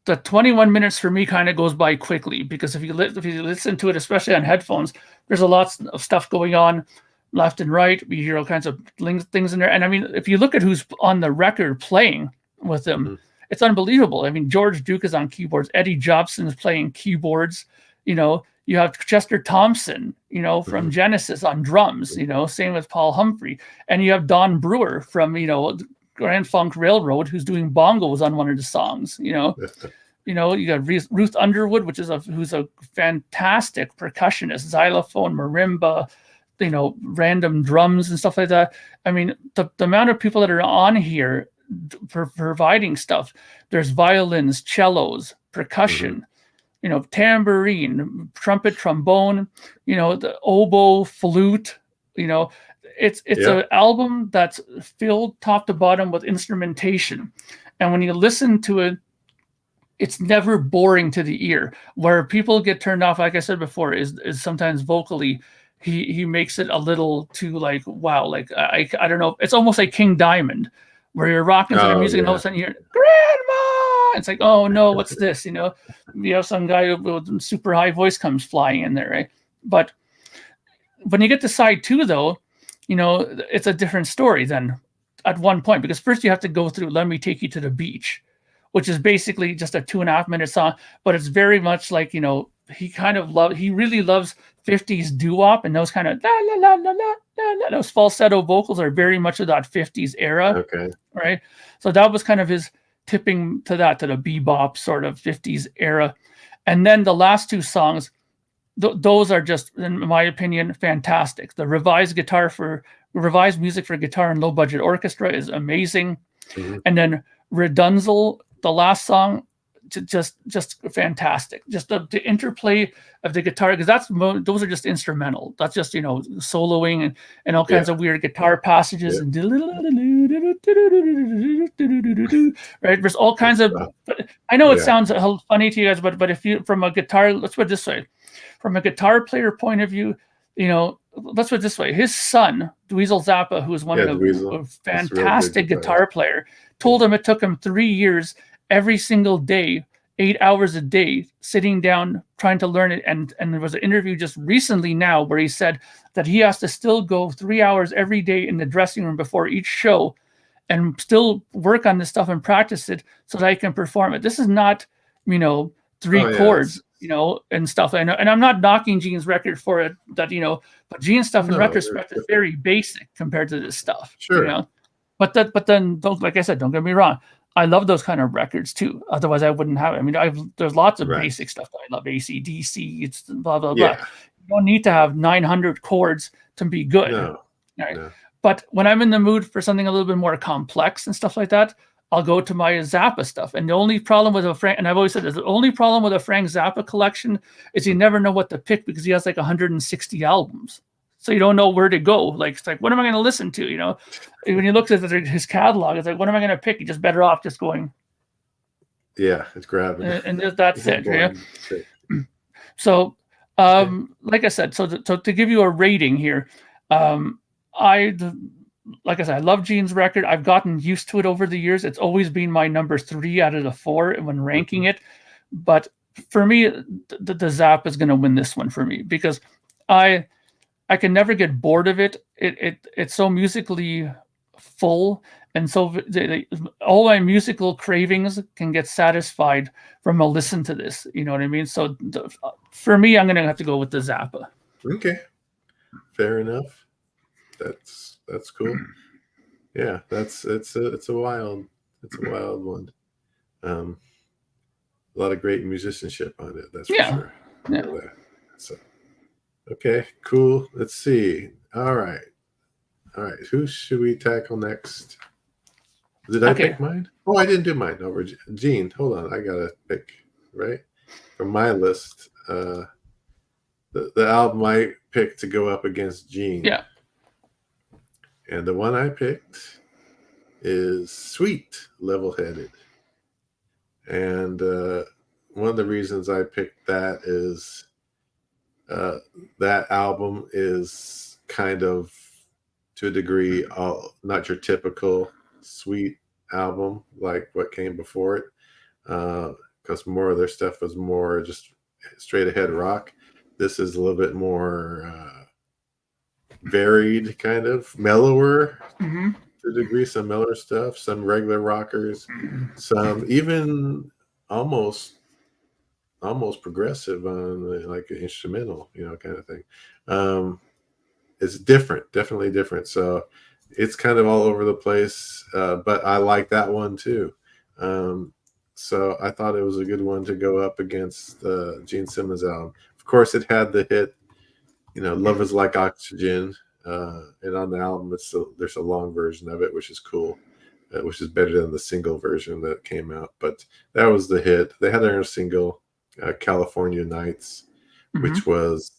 the 21 minutes for me kind of goes by quickly, because if you listen to it, especially on headphones, there's a lot of stuff going on. left and right. You hear all kinds of things in there. And I mean, if you look at who's on the record playing with them, it's unbelievable. I mean, George Duke is on keyboards. Eddie Jobson is playing keyboards. You know, you have Chester Thompson, you know, from Genesis on drums, you know, same with Paul Humphrey. And you have Don Brewer from, you know, Grand Funk Railroad, who's doing bongos on one of the songs, you know. You know, you got Ruth Underwood, who's a fantastic percussionist, xylophone, marimba, you know, random drums and stuff like that. I mean, the amount of people that are on here providing stuff. There's violins, cellos, percussion, you know, tambourine, trumpet, trombone, you know, the oboe, flute, you know. It's an album that's filled top to bottom with instrumentation. And when you listen to it, it's never boring to the ear. Where people get turned off, like I said before, is sometimes vocally, he makes it a little too like, wow, like I don't know. It's almost like King Diamond, where you're rocking to the music and all of a sudden you hear, Grandma! It's like, oh no, what's this? You know, you have some guy with super high voice comes flying in there, right? But when you get to side 2, though, you know, it's a different story than at one point, because first you have to go through Let Me Take You to the Beach, which is basically just a 2.5-minute song, but it's very much like, you know, he really loves 50s doo-wop, and those kind of la la la la la la, those falsetto vocals are very much of that 50s era. Okay. Right. So that was kind of his tipping to the bebop sort of 50s era. And then the last 2 songs, those are just, in my opinion, fantastic. The revised music for guitar and low budget orchestra is amazing. And then Redunzel, the last song, just fantastic. Just the interplay of the guitar, because those are just instrumental. That's just, you know, soloing and all kinds of weird guitar passages and right. There's all kinds of. But I know it sounds funny to you guys, but if you let's put it this way, from a guitar player point of view, you know, let's put it this way: his son, Dweezil Zappa, who is one of a fantastic guitar player, told him it took him 3 years every single day, 8 hours a day, sitting down trying to learn it. And there was an interview just recently now where he said that he has to still go 3 hours every day in the dressing room before each show and still work on this stuff and practice it so that he can perform it. This is not, you know, 3 chords, you know, and stuff. And I'm not knocking Gene's record for it, that, you know, but Gene's stuff in retrospect is very basic compared to this stuff. Sure. You know? But then, like I said, don't get me wrong, I love those kind of records too. Otherwise, I wouldn't have it. I mean, there's lots of basic stuff that I love. AC/DC, it's blah blah blah. You don't need to have 900 chords to be good. No. Right? No. But when I'm in the mood for something a little bit more complex and stuff like that, I'll go to my Zappa stuff. And the only problem with and I've always said this, the only problem with a Frank Zappa collection is you never know what to pick, because he has like 160 albums. So you don't know where to go. Like, it's like, what am I going to listen to? You know, when you look at his catalog, it's like, what am I going to pick? You're just better off just going. Yeah, it's grabbing. And that's it. Yeah. So, like I said, so to give you a rating here, like I said, I love Gene's record. I've gotten used to it over the years. It's always been my number 3 out of the 4 when ranking it. But for me, the Zappa is going to win this one for me, because I can never get bored of it. It's so musically full, and so all my musical cravings can get satisfied from a listen to this. You know what I mean? So for me, I'm going to have to go with the Zappa. Okay, fair enough. That's cool. Yeah, it's a wild one. A lot of great musicianship on it. That's for sure. Yeah. So. Okay, cool. Let's see. All right. Who should we tackle next? Did I pick mine? Oh, I didn't do mine. No, Gene. Hold on. I gotta pick right from my list. The album I picked to go up against Gene. Yeah. And the one I picked is Sweet, Level-Headed. And one of the reasons I picked that is that album is kind of, to a degree, not your typical Sweet album like what came before it, because more of their stuff was more just straight ahead rock. This is a little bit more varied, kind of mellower Mm-hmm. to a degree. Some mellower stuff, some regular rockers, some even almost progressive on like an instrumental, kind of thing. It's different, definitely different. So it's kind of all over the place, but I like that one too. So I thought it was a good one to go up against the Gene Simmons album. Of course, it had the hit, "Love Is Like Oxygen," and on the album, there's a long version of it, which is cool, which is better than the single version that came out. But that was the hit. They had their own single, "California Nights," which was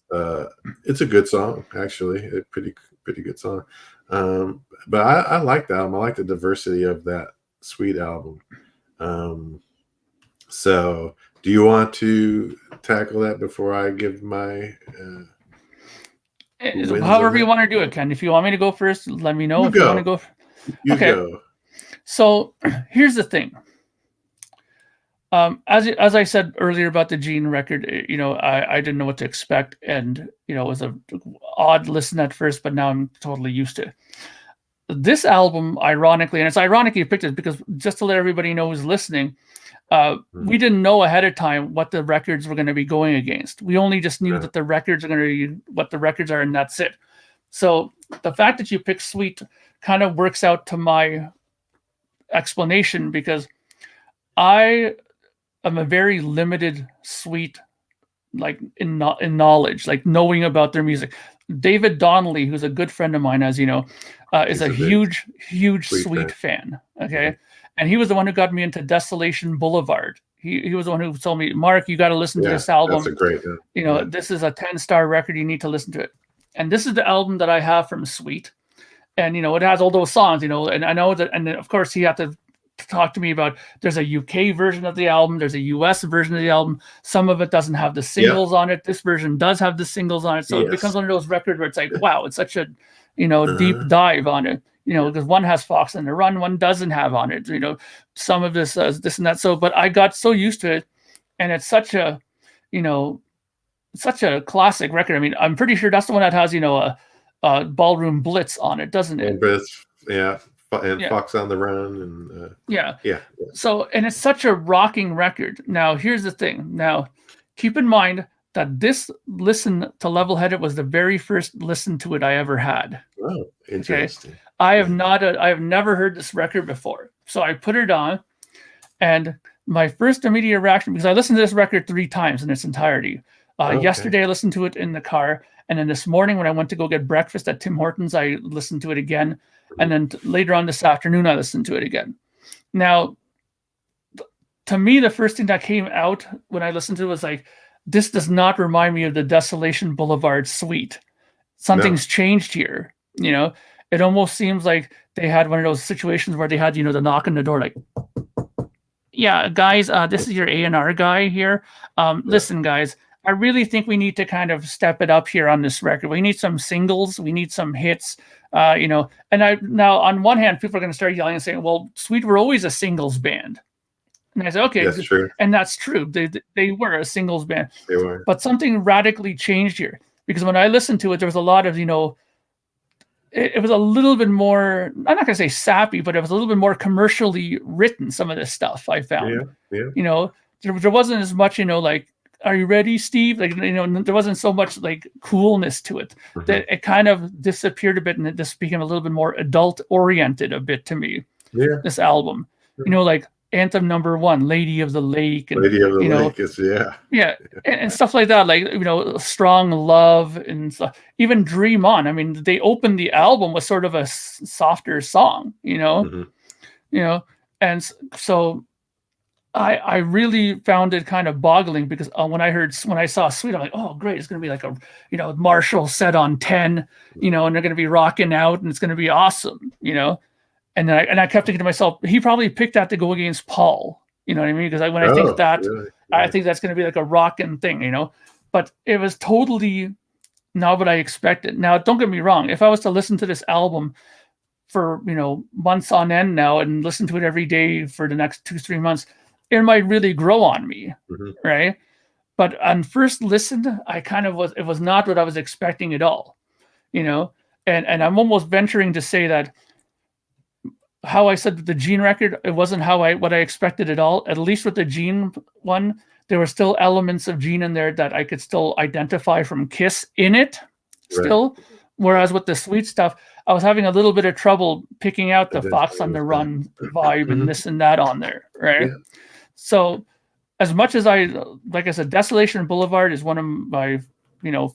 it's a good song, actually, a pretty good song. But I like that album. I like the diversity of that Sweet album. So do you want to tackle that before I give my however you want to do it, Ken? If you want me to go first, let me know. You want to go. You go. So here's the thing. As I said earlier about the Gene record, I didn't know what to expect, and it was a odd listen at first, but now I'm totally used to it. This album, ironically, and it's ironic you picked it because just to let everybody know who's listening, we didn't know ahead of time what the records were going to be going against. We only just knew that the records are going to be what the records are, and that's it. So the fact that you picked Sweet kind of works out to my explanation, because I'm a very limited Sweet, like in knowledge, like knowing about their music. David Donnelly, who's a good friend of mine, as you know, is a huge Sweet fan. Okay. And he was the one who got me into Desolation Boulevard. He was the one who told me, Mark, you got to listen to this album. That's a great, this is a 10-star record. You need to listen to it. And this is the album that I have from Sweet. And, it has all those songs, and I know that, and then of course he had to talk to me about, there's a UK version of the album, there's a US version of the album. Some of it doesn't have the singles on it. This version does have the singles on it. So it becomes one of those records where it's like, wow, it's such a, deep dive on it, because one has Fox and the Run, one doesn't have on it, some of this, this and that. So, but I got so used to it, and it's such a, such a classic record. I mean, I'm pretty sure that's the one that has, a Ballroom Blitz on it, doesn't it? And Fox on the Run, and So, and it's such a rocking record. Now, here's the thing. Now, keep in mind that this listen to Level-Headed was the very first listen to it I ever had. Oh, interesting. Okay? I have never heard this record before. So I put it on, and my first immediate reaction, because I listened to this record 3 times in its entirety. Yesterday I listened to it in the car, and then this morning when I went to go get breakfast at Tim Hortons, I listened to it again. And then later on this afternoon, I listened to it again. Now, to me, the first thing that came out when I listened to it was like, this does not remind me of the Desolation Boulevard Suite. Something's changed here. It almost seems like they had one of those situations where they had, the knock on the door, like, yeah, guys, this is your A&R guy here. Listen, guys, I really think we need to kind of step it up here on this record. We need some singles. We need some hits. And now on one hand, people are going to start yelling and saying, well, Sweet were always a singles band. And I said, okay, that's true. And that's true. They were a singles band. They were. But something radically changed here, because when I listened to it, there was a lot of, it was a little bit more, I'm not going to say sappy, but it was a little bit more commercially written, some of this stuff I found. There wasn't as much, like, are you ready, Steve? Like, there wasn't so much like coolness to it. That it kind of disappeared a bit, and it just became a little bit more adult oriented a bit to me. Yeah. This album, like Anthem number 1, Lady of the Lake, and Lady of the Lake is and stuff like that. Like, Strong Love and stuff. Even Dream On. I mean, they opened the album with sort of a softer song, and so. I really found it kind of boggling, because when I saw Sweet, I'm like, oh great, it's gonna be like a Marshall set on 10, and they're gonna be rocking out, and it's gonna be awesome, and then I kept thinking to myself, he probably picked that to go against Paul, you know what I mean? Because when I think that, really? I think that's gonna be like a rocking thing, but it was totally not what I expected. Now, don't get me wrong, if I was to listen to this album for months on end now and listen to it every day for the next 2-3 months, it might really grow on me, right? But on first listen, it was not what I was expecting at all, and I'm almost venturing to say that how I said with the Gene record, it wasn't what I expected at all. At least with the Gene one, there were still elements of Gene in there that I could still identify from Kiss in it still. Right. Whereas with the Sweet stuff, I was having a little bit of trouble picking out the Fox on the Run vibe and this and that on there, right? Yeah. So as much as like I said, Desolation Boulevard is one of my,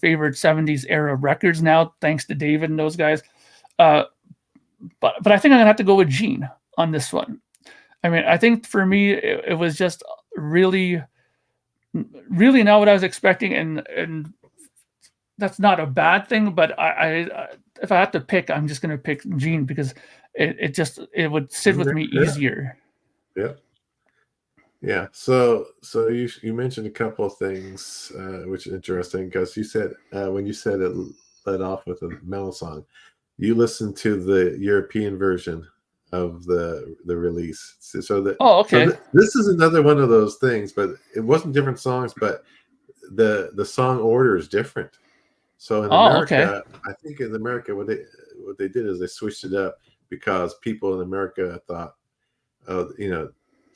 favorite 70s era records now, thanks to David and those guys. But I think I'm gonna have to go with Gene on this one. I mean, I think for me it was just really not what I was expecting, and that's not a bad thing. But I if I have to pick, I'm just gonna pick Gene because it would sit with me easier. Yeah. Yeah. So you mentioned a couple of things which is interesting, because you said when you said it led off with a mellow song, you listened to the European version of the release. Okay. So this is another one of those things, but it wasn't different songs, but the song order is different. So in America, I think in America, what they did is they switched it up because people in America thought,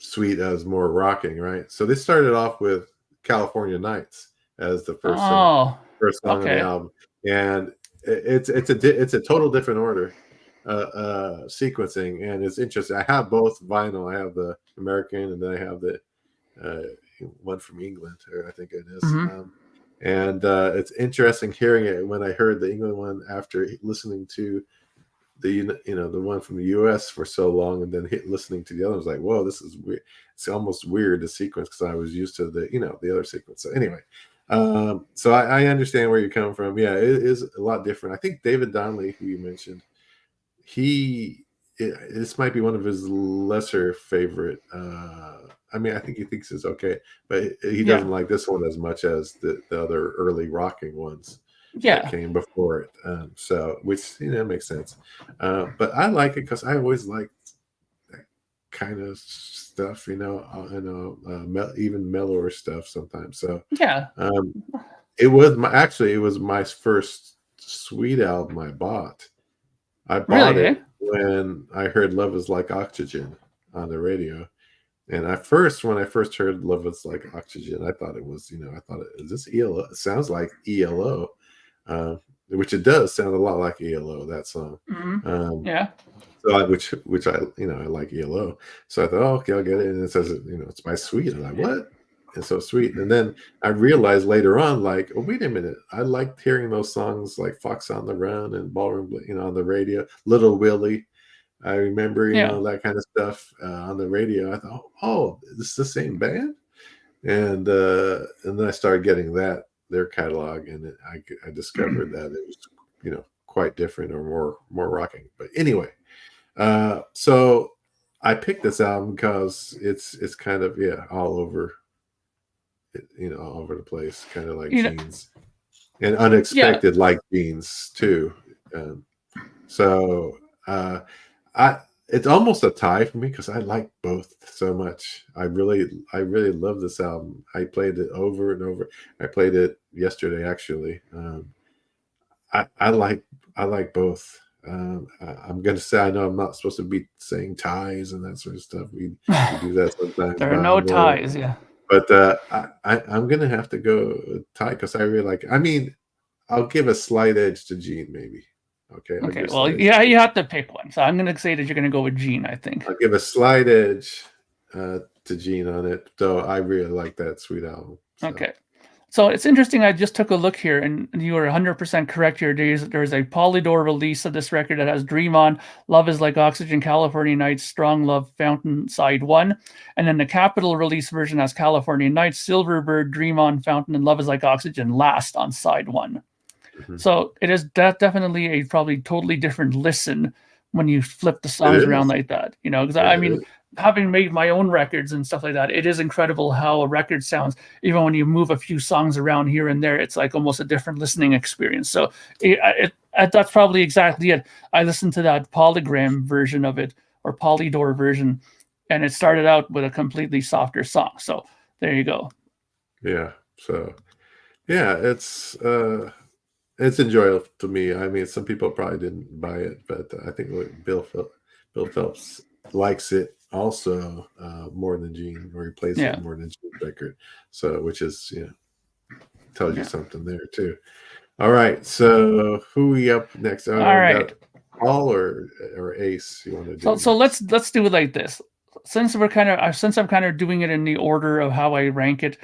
Sweet as more rocking, right? So they started off with California Nights as the first song on the album, and it's a total different order sequencing, and it's interesting. I have both vinyl. I have the American, and then I have the one from England, or I think it is. And it's interesting hearing it when I heard the England one after listening to the one from the US for so long, and then listening to the other. I was like, whoa, this is weird. It's almost weird, the sequence, because I was used to the other sequence. So anyway, so I understand where you're coming from. Yeah, it is a lot different. I think David Donnelly, who you mentioned, this might be one of his lesser favorite. I mean, I think he thinks it's okay, but he doesn't like this one as much as the other early rocking ones that came before it. So which makes sense. But I like it because I always liked that kind of stuff, even mellower stuff sometimes. So it was my first Sweet album I bought. I bought it when I heard Love Is Like Oxygen on the radio. And when I first heard Love Is Like Oxygen, I thought it was, is this ELO? It sounds like ELO, which it does sound a lot like ELO, that song. So which I I like ELO. So I thought, okay, I'll get it. And it says, it's by Sweet. I'm like, what? It's so sweet. And then I realized later on, like, oh, wait a minute. I liked hearing those songs like Fox on the Run and Ballroom, on the radio, Little Willie. I remember, that kind of stuff on the radio. I thought, oh, this is the same band? And then I started getting their catalog, and I discovered that it was, quite different or more rocking. But anyway, so I picked this album because it's kind of all over, all over the place, kind of like Jeans, and unexpected like Jeans too. So it's almost a tie for me because I like both so much. I really love this album. I played it over and over. I played it yesterday, actually. I like both. I'm gonna say, I know I'm not supposed to be saying ties and that sort of stuff. We do that sometimes. There are no ties, But I'm gonna have to go tie because I really like it. I mean, I'll give a slight edge to Gene, maybe. Okay. Well, you have to pick one. So I'm going to say that you're going to go with Gene, I think. I'll give a slight edge to Gene on it, though I really like that Sweet album. So. Okay. So it's interesting. I just took a look here, and you were 100% correct here. There's a Polydor release of this record that has Dream On, Love Is Like Oxygen, California Nights, Strong Love, Fountain, Side 1. And then the Capitol release version has California Nights, Silverbird, Dream On, Fountain, and Love Is Like Oxygen last on Side 1. So it is definitely a probably totally different listen when you flip the songs around like that, because I mean, having made my own records and stuff like that, it is incredible how a record sounds. Even when you move a few songs around here and there, it's like almost a different listening experience. So that's probably exactly it. I listened to that Polygram version of it, or Polydor version, and it started out with a completely softer song. So there you go. Yeah. So, yeah, it's It's enjoyable to me. I mean, some people probably didn't buy it, but I think Bill Phelps likes it also more than Gene, or he plays Yeah. it more than Gene's record. So, which is, tells you something there too. All right. So, who we up next? All right. Paul or Ace? You want to do? So let's do it like this. Since I'm kind of doing it in the order of how I rank it,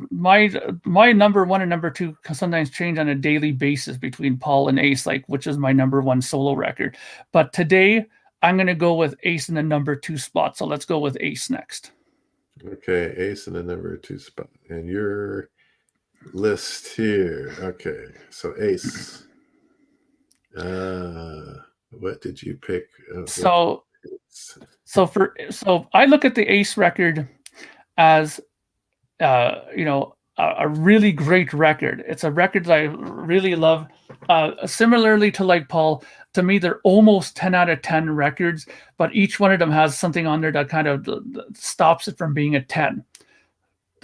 my number one and number two can sometimes change on a daily basis between Paul and Ace, like which is my number one solo record. But today I'm going to go with Ace in the number two spot. So let's go with Ace next. Okay, Ace in the number two spot, and your list here. Okay, so Ace. What did you pick? So I look at the Ace record as a really great record. It's a record that I really love. Similarly to like Paul, to me they're almost 10 out of 10 records, but each one of them has something on there that kind of stops it from being a 10.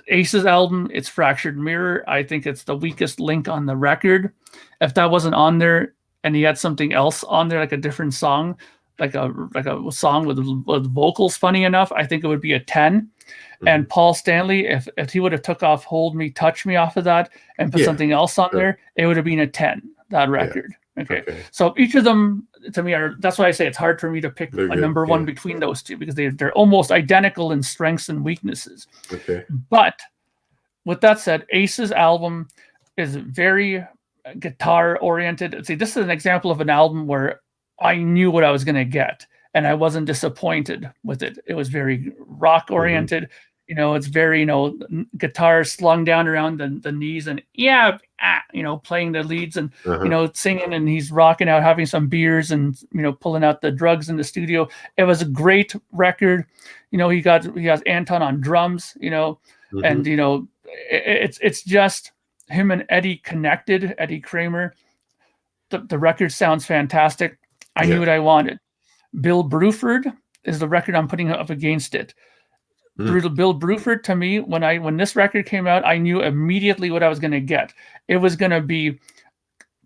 Ace's album, it's Fractured Mirror. I think it's the weakest link on the record. If that wasn't on there and he had something else on there, like a different song, like a song with vocals funny enough, I think it would be a 10. Mm-hmm. And Paul Stanley, if he would have took off Hold Me, Touch Me off of that and put something else on there, it would have been a 10, that record. Yeah. Okay. So each of them, to me, that's why I say it's hard for me to pick a number one between those two, because they're almost identical in strengths and weaknesses. Okay. But with that said, Ace's album is very guitar oriented. See, this is an example of an album where I knew what I was going to get and I wasn't disappointed with it. It was very rock oriented. Mm-hmm. It's very, guitar slung down around the knees and playing the leads and, singing, and he's rocking out, having some beers and, pulling out the drugs in the studio. It was a great record. He has Anton on drums, mm-hmm. and, it's just him and Eddie connected, Eddie Kramer. The record sounds fantastic. I knew what I wanted. Bill Bruford is the record I'm putting up against it. Bill Bruford, to me, when this record came out, I knew immediately what I was going to get. It was going to be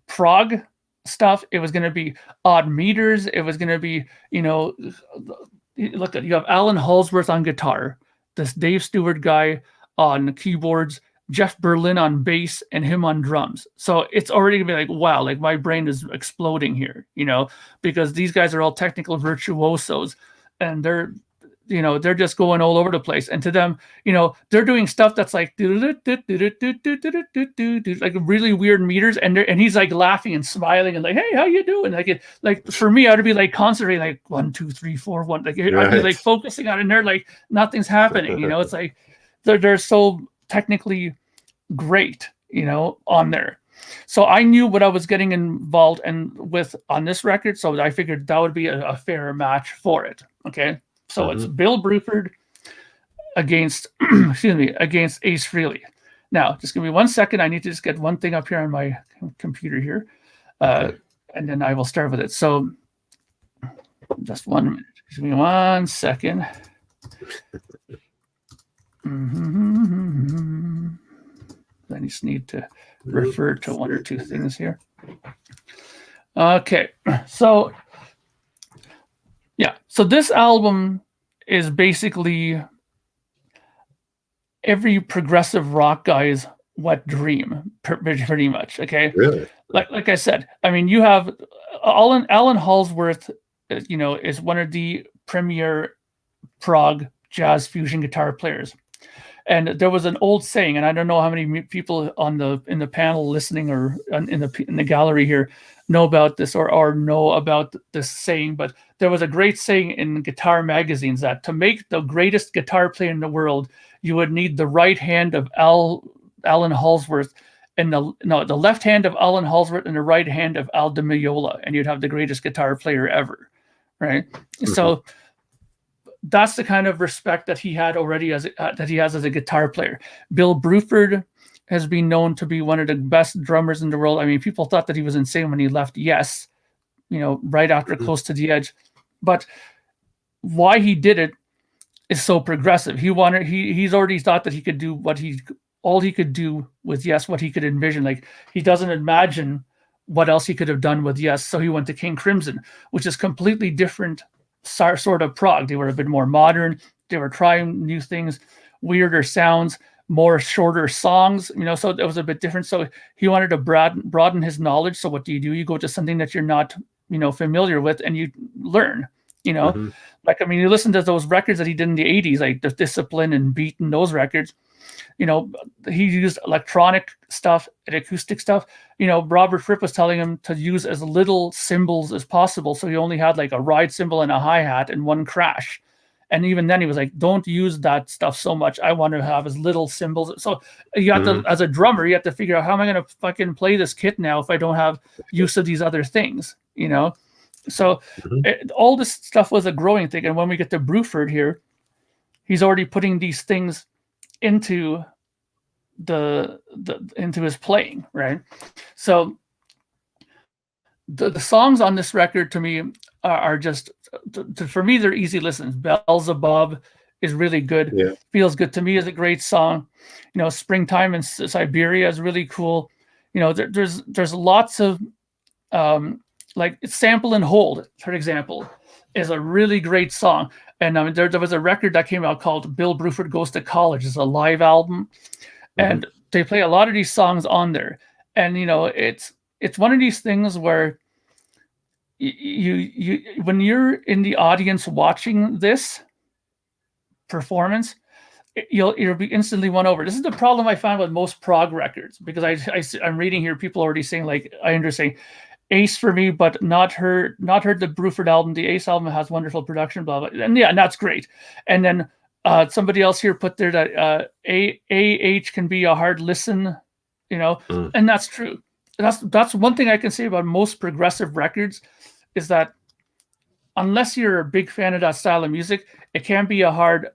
prog stuff. It was going to be odd meters. It was going to be, look at, you have Alan Halsworth on guitar, this Dave Stewart guy on keyboards, Jeff Berlin on bass, and him on drums. So it's already gonna be like, wow, like my brain is exploding here, because these guys are all technical virtuosos and they're just going all over the place. And to them, they're doing stuff that's like like really weird meters, and he's like laughing and smiling and like, hey, how you doing? Like for me, I would be like concentrating, like 1, 2, 3, 4, 1. Like I'd be like focusing on it, and they're like nothing's happening. It's like they're so technically great, on there. So I knew what I was getting involved with on this record. So I figured that would be a fair match for it. Okay. So it's Bill Bruford against Ace Frehley. Now, just give me 1 second. I need to just get one thing up here on my computer here. And then I will start with it. So just 1 minute. Just give me 1 second. I just need to refer to one or two things here. Okay, so this album is basically every progressive rock guy's wet dream, pretty much. Okay, really? Like I said, I mean, you have Alan Halsworth, is one of the premier prog jazz fusion guitar players. And there was an old saying, and I don't know how many people in the panel listening or in the gallery here know about this or know about this saying, but there was a great saying in guitar magazines that to make the greatest guitar player in the world, you would need the right hand of Alan Halsworth and the left hand of Alan Halsworth and the right hand of Al Di Meola, and you'd have the greatest guitar player ever, right? Mm-hmm. So that's the kind of respect that he had already that he has as a guitar player. Bill Bruford has been known to be one of the best drummers in the world. I mean, people thought that he was insane when he left Yes, right after Close to the Edge. But why he did it is so progressive. He's already thought that he could do what he all he could do with Yes, what he could envision. Like, he doesn't imagine what else he could have done with Yes, so he went to King Crimson, which is completely different sort of prog. They were a bit more modern. They were trying new things, weirder sounds, more shorter songs, so it was a bit different. So he wanted to broaden his knowledge. So what do? You go to something that you're not, familiar with, and you learn, Like, I mean, you listen to those records that he did in the 80s, like the Discipline and Beat and those records, he used electronic stuff and acoustic stuff. Robert Fripp was telling him to use as little cymbals as possible. So he only had like a ride cymbal and a hi-hat and one crash. And even then he was like, don't use that stuff so much. I want to have as little cymbals. So you have to, as a drummer, you have to figure out, how am I going to fucking play this kit now if I don't have use of these other things, So all this stuff was a growing thing. And when we get to Bruford here, he's already putting these things into into his playing, right? So the songs on this record to me are just, for me, they're easy listens. Bells Above is really good. Yeah. Feels Good to Me is a great song. Springtime in Siberia is really cool. There's lots of like Sample and Hold, for example, is a really great song. And there was a record that came out called Bill Bruford Goes to College. It's a live album. And they play a lot of these songs on there. And, it's one of these things where you when you're in the audience watching this performance, you'll be instantly won over. This is the problem I find with most prog records, because I'm reading here, people already saying, like, I understand Ace for me, but not heard the Bruford album. The Ace album has wonderful production, blah, blah. And yeah, and that's great. And then somebody else here put there that AH can be a hard listen, and that's true. That's one thing I can say about most progressive records, is that unless you're a big fan of that style of music, it can be a hard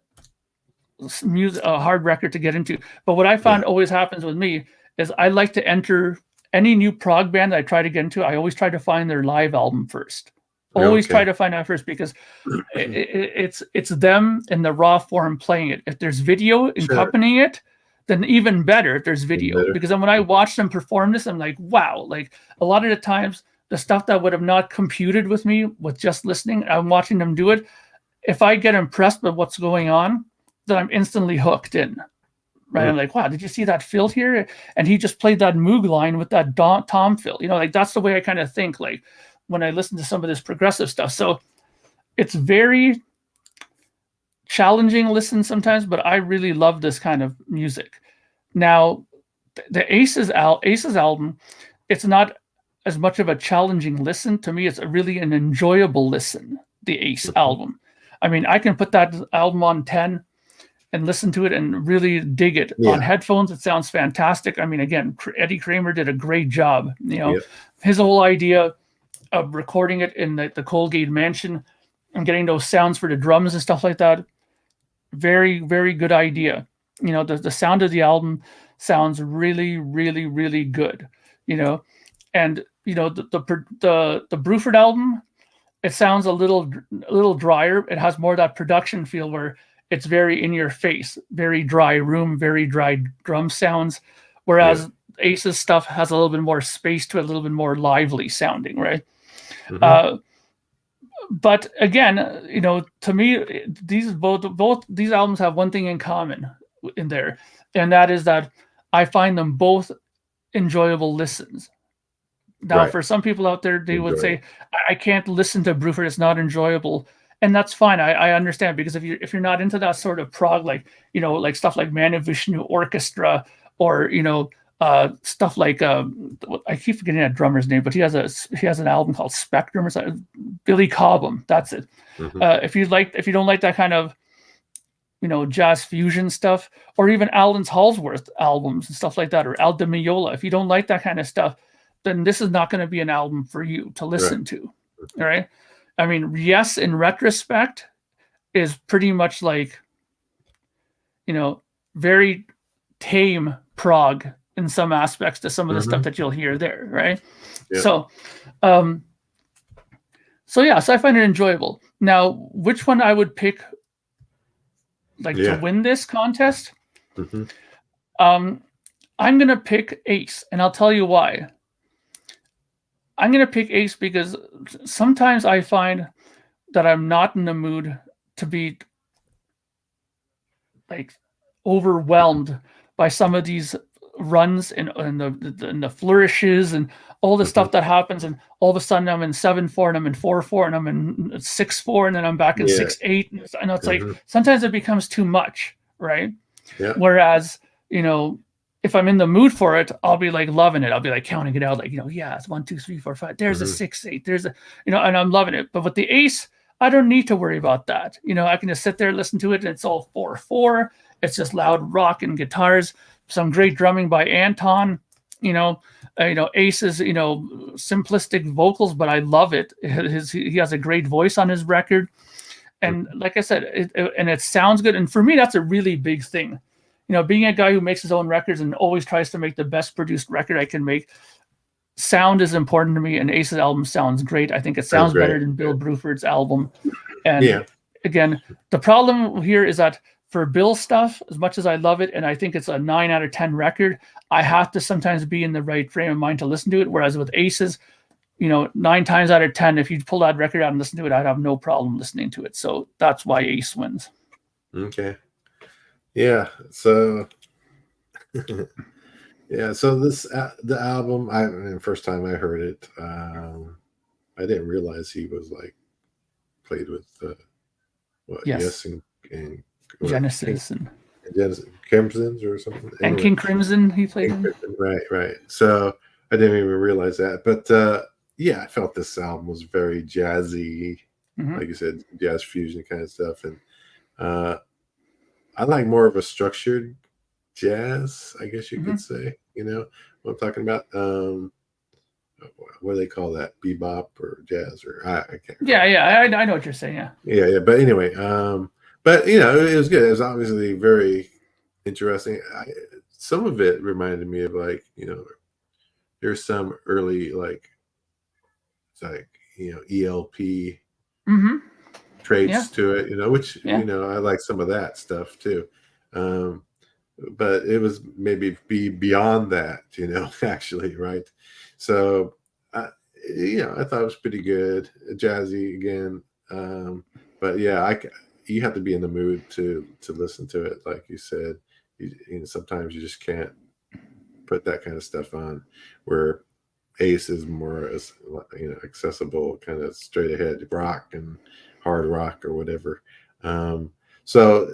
record to get into. But what I found always happens with me is I like to enter any new prog band that I try to get into. I always try to find their live album first. Always try to find that first, because it's them in the raw form playing it. If there's video accompanying it, then even better if there's video. Because then when I watch them perform this, I'm like, wow. Like, a lot of the times, the stuff that would have not computed with me with just listening, I'm watching them do it. If I get impressed with what's going on, then I'm instantly hooked in. Right? I'm like, wow, did you see that fill here? And he just played that Moog line with that tom fill. Like, that's the way I kind of think, like, when I listen to some of this progressive stuff. So it's very challenging listen sometimes, but I really love this kind of music. Now, the Aces album, it's not as much of a challenging listen. To me, it's really an enjoyable listen, the Ace album. I mean, I can put that album on 10 and listen to it and really dig it. On headphones. It sounds fantastic. I mean, again, Eddie Kramer did a great job. His whole idea of recording it in the Colgate mansion and getting those sounds for the drums and stuff like that. Very, very good idea. The sound of the album sounds really, really, really good. And the Bruford album, it sounds a little drier. It has more of that production feel where it's very in your face, very dry room, very dry drum sounds. Whereas Ace's stuff has a little bit more space to it, a little bit more lively sounding, right? But again, to me, both these albums have one thing in common in there, and that is that I find them both enjoyable listens. Now, for some people out there, they would say, I can't listen to Bruford, it's not enjoyable. And that's fine. I understand, because if you're not into that sort of prog, like, like stuff like Mahavishnu Orchestra, or, stuff like, I keep forgetting that drummer's name, but he has an album called Spectrum or something. Billy Cobham, that's it. If you don't like that kind of, jazz fusion stuff, or even Alan Halsworth albums and stuff like that, or Al Di Meola, if you don't like that kind of stuff, then this is not going to be an album for you to listen to. All right. I mean, Yes, in retrospect, is pretty much like, very tame prog in some aspects to some of the stuff that you'll hear there, right? So I find it enjoyable. Now, which one I would pick, to win this contest? I'm gonna pick Ace, and I'll tell you why. I'm gonna pick Ace because sometimes I find that I'm not in the mood to be like overwhelmed by some of these runs and the flourishes and all the stuff that happens, and all of a sudden I'm in 7/4 and I'm in 4/4 and I'm in 6/4 and then I'm back in Yeah. 6/8, and it's like sometimes it becomes too much, right? Yeah. Whereas, if I'm in the mood for it, I'll be like loving it. I'll be like counting it out, like, yeah, it's 1, 2, 3, 4, 5. There's a 6/8. There's a, and I'm loving it. But with the Ace, I don't need to worry about that. I can just sit there, listen to it, and it's all 4/4. It's just loud rock and guitars, some great drumming by Anton. Ace's, simplistic vocals, but I love it. He has a great voice on his record, and like I said, it sounds good. And for me, that's a really big thing. Being a guy who makes his own records and always tries to make the best produced record I can make, sound is important to me, and Ace's album sounds great. I think it sounds better than Bill Bruford's album. And again, the problem here is that for Bill stuff, as much as I love it, and I think it's a 9 out of 10 record, I have to sometimes be in the right frame of mind to listen to it. Whereas with Ace's, 9 times out of 10, if you pull that record out and listen to it, I'd have no problem listening to it. So that's why Ace wins. Okay. Yeah. So, So this the album. First time I heard it, I didn't realize he was like played with Yes and Genesis and Crimson's or something. And King Crimson he played in. Right. So I didn't even realize that, but I felt this album was very jazzy, like you said, jazz fusion kind of stuff, and I like more of a structured jazz, I guess you could say. What I'm talking about. What do they call that? Bebop or jazz or I can't remember. Yeah, I know what you're saying. Yeah. But anyway, but it was good. It was obviously very interesting. Some of it reminded me of like there's some early like ELP traits to it, which I like some of that stuff too. But it was maybe beyond that, actually, right? So, I thought it was pretty good, jazzy again. But you have to be in the mood to listen to it, like you said. Sometimes you just can't put that kind of stuff on. Where Ace is more as accessible, kind of straight ahead rock and hard rock or whatever. So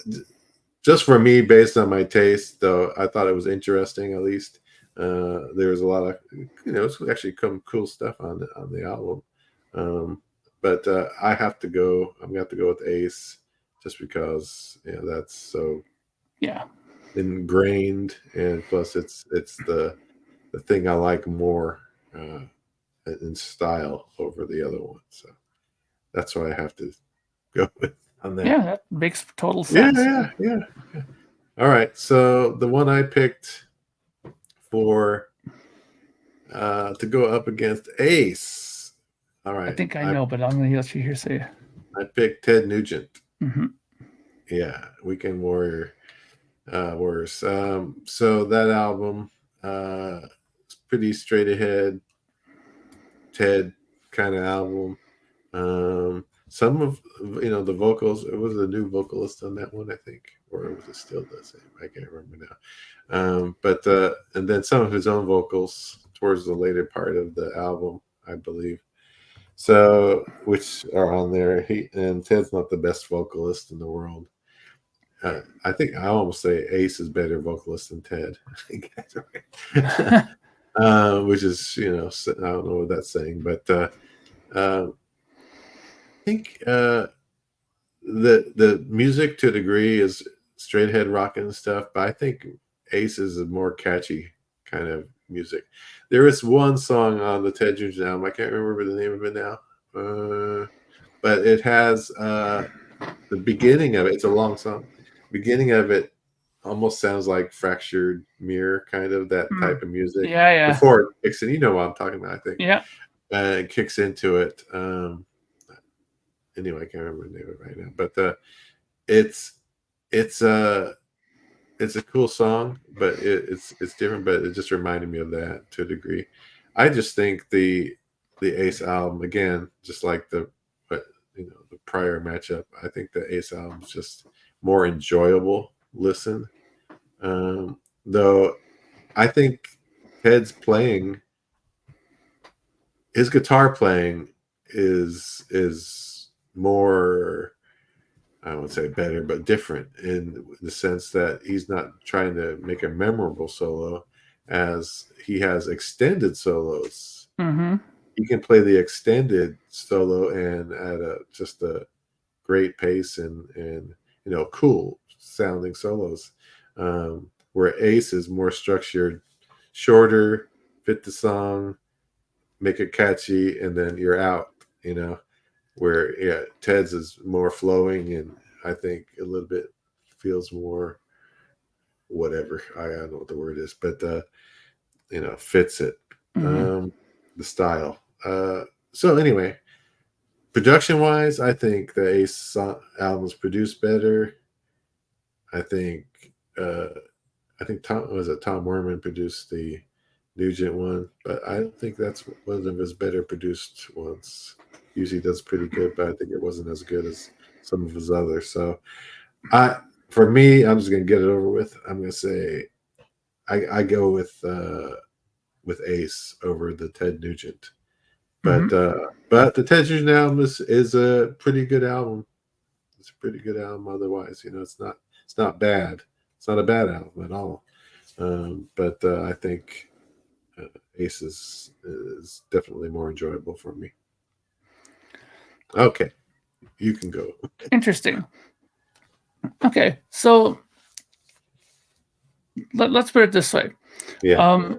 just for me, based on my taste, though, I thought it was interesting. At least there was a lot of it's actually some cool stuff on the album. But I have to go. I'm gonna have to go with Ace, just because that's so ingrained, and plus it's the thing I like more in style over the other one. So that's why I have to go with on that. Yeah, that makes total sense. Yeah. All right. So the one I picked for to go up against Ace. All right. I think I know, but I'm going to let you here say it. I picked Ted Nugent. Yeah, Weekend Warriors. So that album is pretty straight ahead Ted kind of album. Some of the vocals, it was a new vocalist on that one, I think, or was it still the same? I can't remember now. But and then some of his own vocals towards the later part of the album, I believe. So, which are on there. And Ted's not the best vocalist in the world. I think I almost say Ace is better vocalist than Ted. I think that's right. Which is, I don't know what that's saying, but I think the music to a degree is straight ahead rock and stuff, but I think Ace is a more catchy kind of music. There is one song on the Ted Nugent album, I can't remember the name of it now, but it has the beginning of it. It's a long song. Beginning of it almost sounds like Fractured Mirror, kind of that type of music. Yeah. Before it kicks in, you know what I'm talking about, I think. Yeah. It kicks into it. Anyway, I can't remember the name of it right now, but it's it's a cool song, but it's different. But it just reminded me of that to a degree. I just think the Ace album again, just like the prior matchup. I think the Ace album is just more enjoyable listen. Though I think Ted's playing, his guitar playing is more, I won't say better, but different in the sense that he's not trying to make a memorable solo, as he has extended solos. Mm-hmm. He can play the extended solo and at just a great pace and cool sounding solos. Where Ace is more structured, shorter, fit the song, make it catchy, and then you're out. Where Ted's is more flowing, and I think a little bit feels more whatever. I don't know what the word is, but fits it. Mm-hmm. The style. So anyway, production wise, I think the Ace albums produced better. I think Tom Werman produced the Nugent one, but I don't think that's one of his better produced ones. Usually does pretty good, but I think it wasn't as good as some of his others. So for me, I'm just gonna get it over with. I'm gonna say I go with Ace over the Ted Nugent. But but the Ted Nugent album is a pretty good album. It's a pretty good album. Otherwise, it's not bad. It's not a bad album at all. But I think Ace is definitely more enjoyable for me. Okay, you can go. Interesting. Okay, so let's put it this way. Yeah.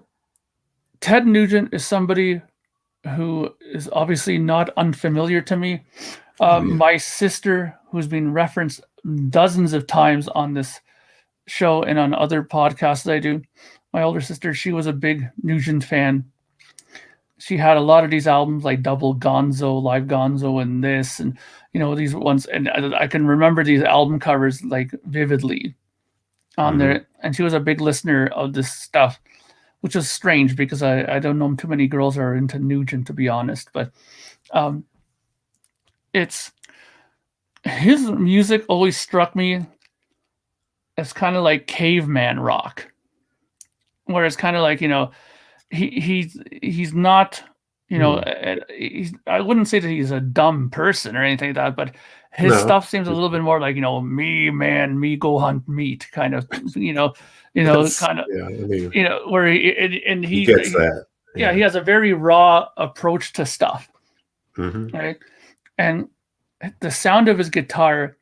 Ted Nugent is somebody who is obviously not unfamiliar to me. My sister, who's been referenced dozens of times on this show and on other podcasts that I do, my older sister, she was a big Nugent fan. She had a lot of these albums like Double Gonzo, Live Gonzo, and this, and these ones. And I can remember these album covers like vividly on there. And she was a big listener of this stuff, which is strange because I don't know too many girls are into Nugent, to be honest. But it's his music always struck me as kind of like caveman rock, where it's kind of like he's not I wouldn't say that he's a dumb person or anything like that, but his stuff seems a little bit more like me go hunt meat kind of kind of where he gets that. Yeah, he has a very raw approach to stuff, right? And the sound of his guitar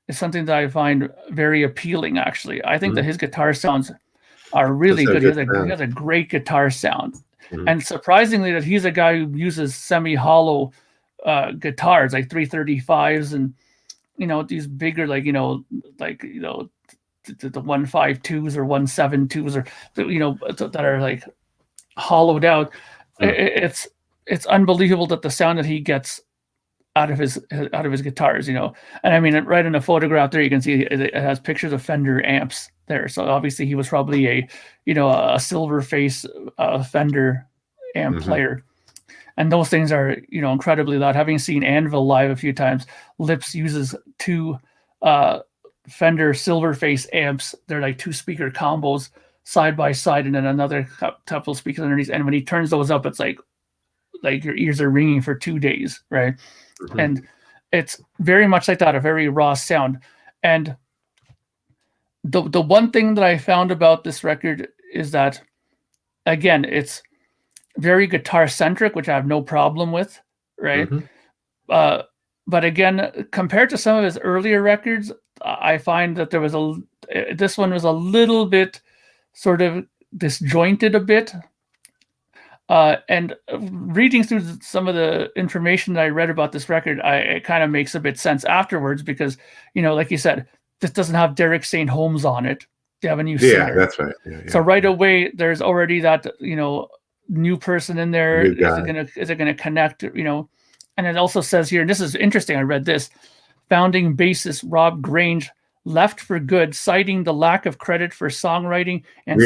is something that I find very appealing. Actually, I think that his guitar sounds are really good. He has a great guitar sound. And surprisingly, that he's a guy who uses semi-hollow guitars, like 335s, and these bigger, the 152s or 172s, or that are like hollowed out. It's unbelievable that the sound that he gets out of his guitars, and I mean, right in the photograph there, you can see it has pictures of Fender amps there. So obviously he was probably a silver face Fender amp player, and those things are incredibly loud. Having seen Anvil live a few times, Lips uses two Fender silver face amps. They're like two speaker combos side by side, and then another couple speakers underneath. And when he turns those up, it's like your ears are ringing for 2 days, right? And it's very much like that, a very raw sound. And the one thing that I found about this record is that, again, it's very guitar centric, which I have no problem with, right? But again, compared to some of his earlier records, I find that this one was a little bit sort of disjointed a bit. And reading through some of the information that I read about this record, it kind of makes a bit sense afterwards, because, like you said, this doesn't have Derek St. Holmes on it. They have a new singer. Yeah, that's right. Yeah. So right away, there's already that, new person in there. Is it gonna connect? And it also says here, and this is interesting, I read this, founding bassist Rob Grange left for good, citing the lack of credit for songwriting and,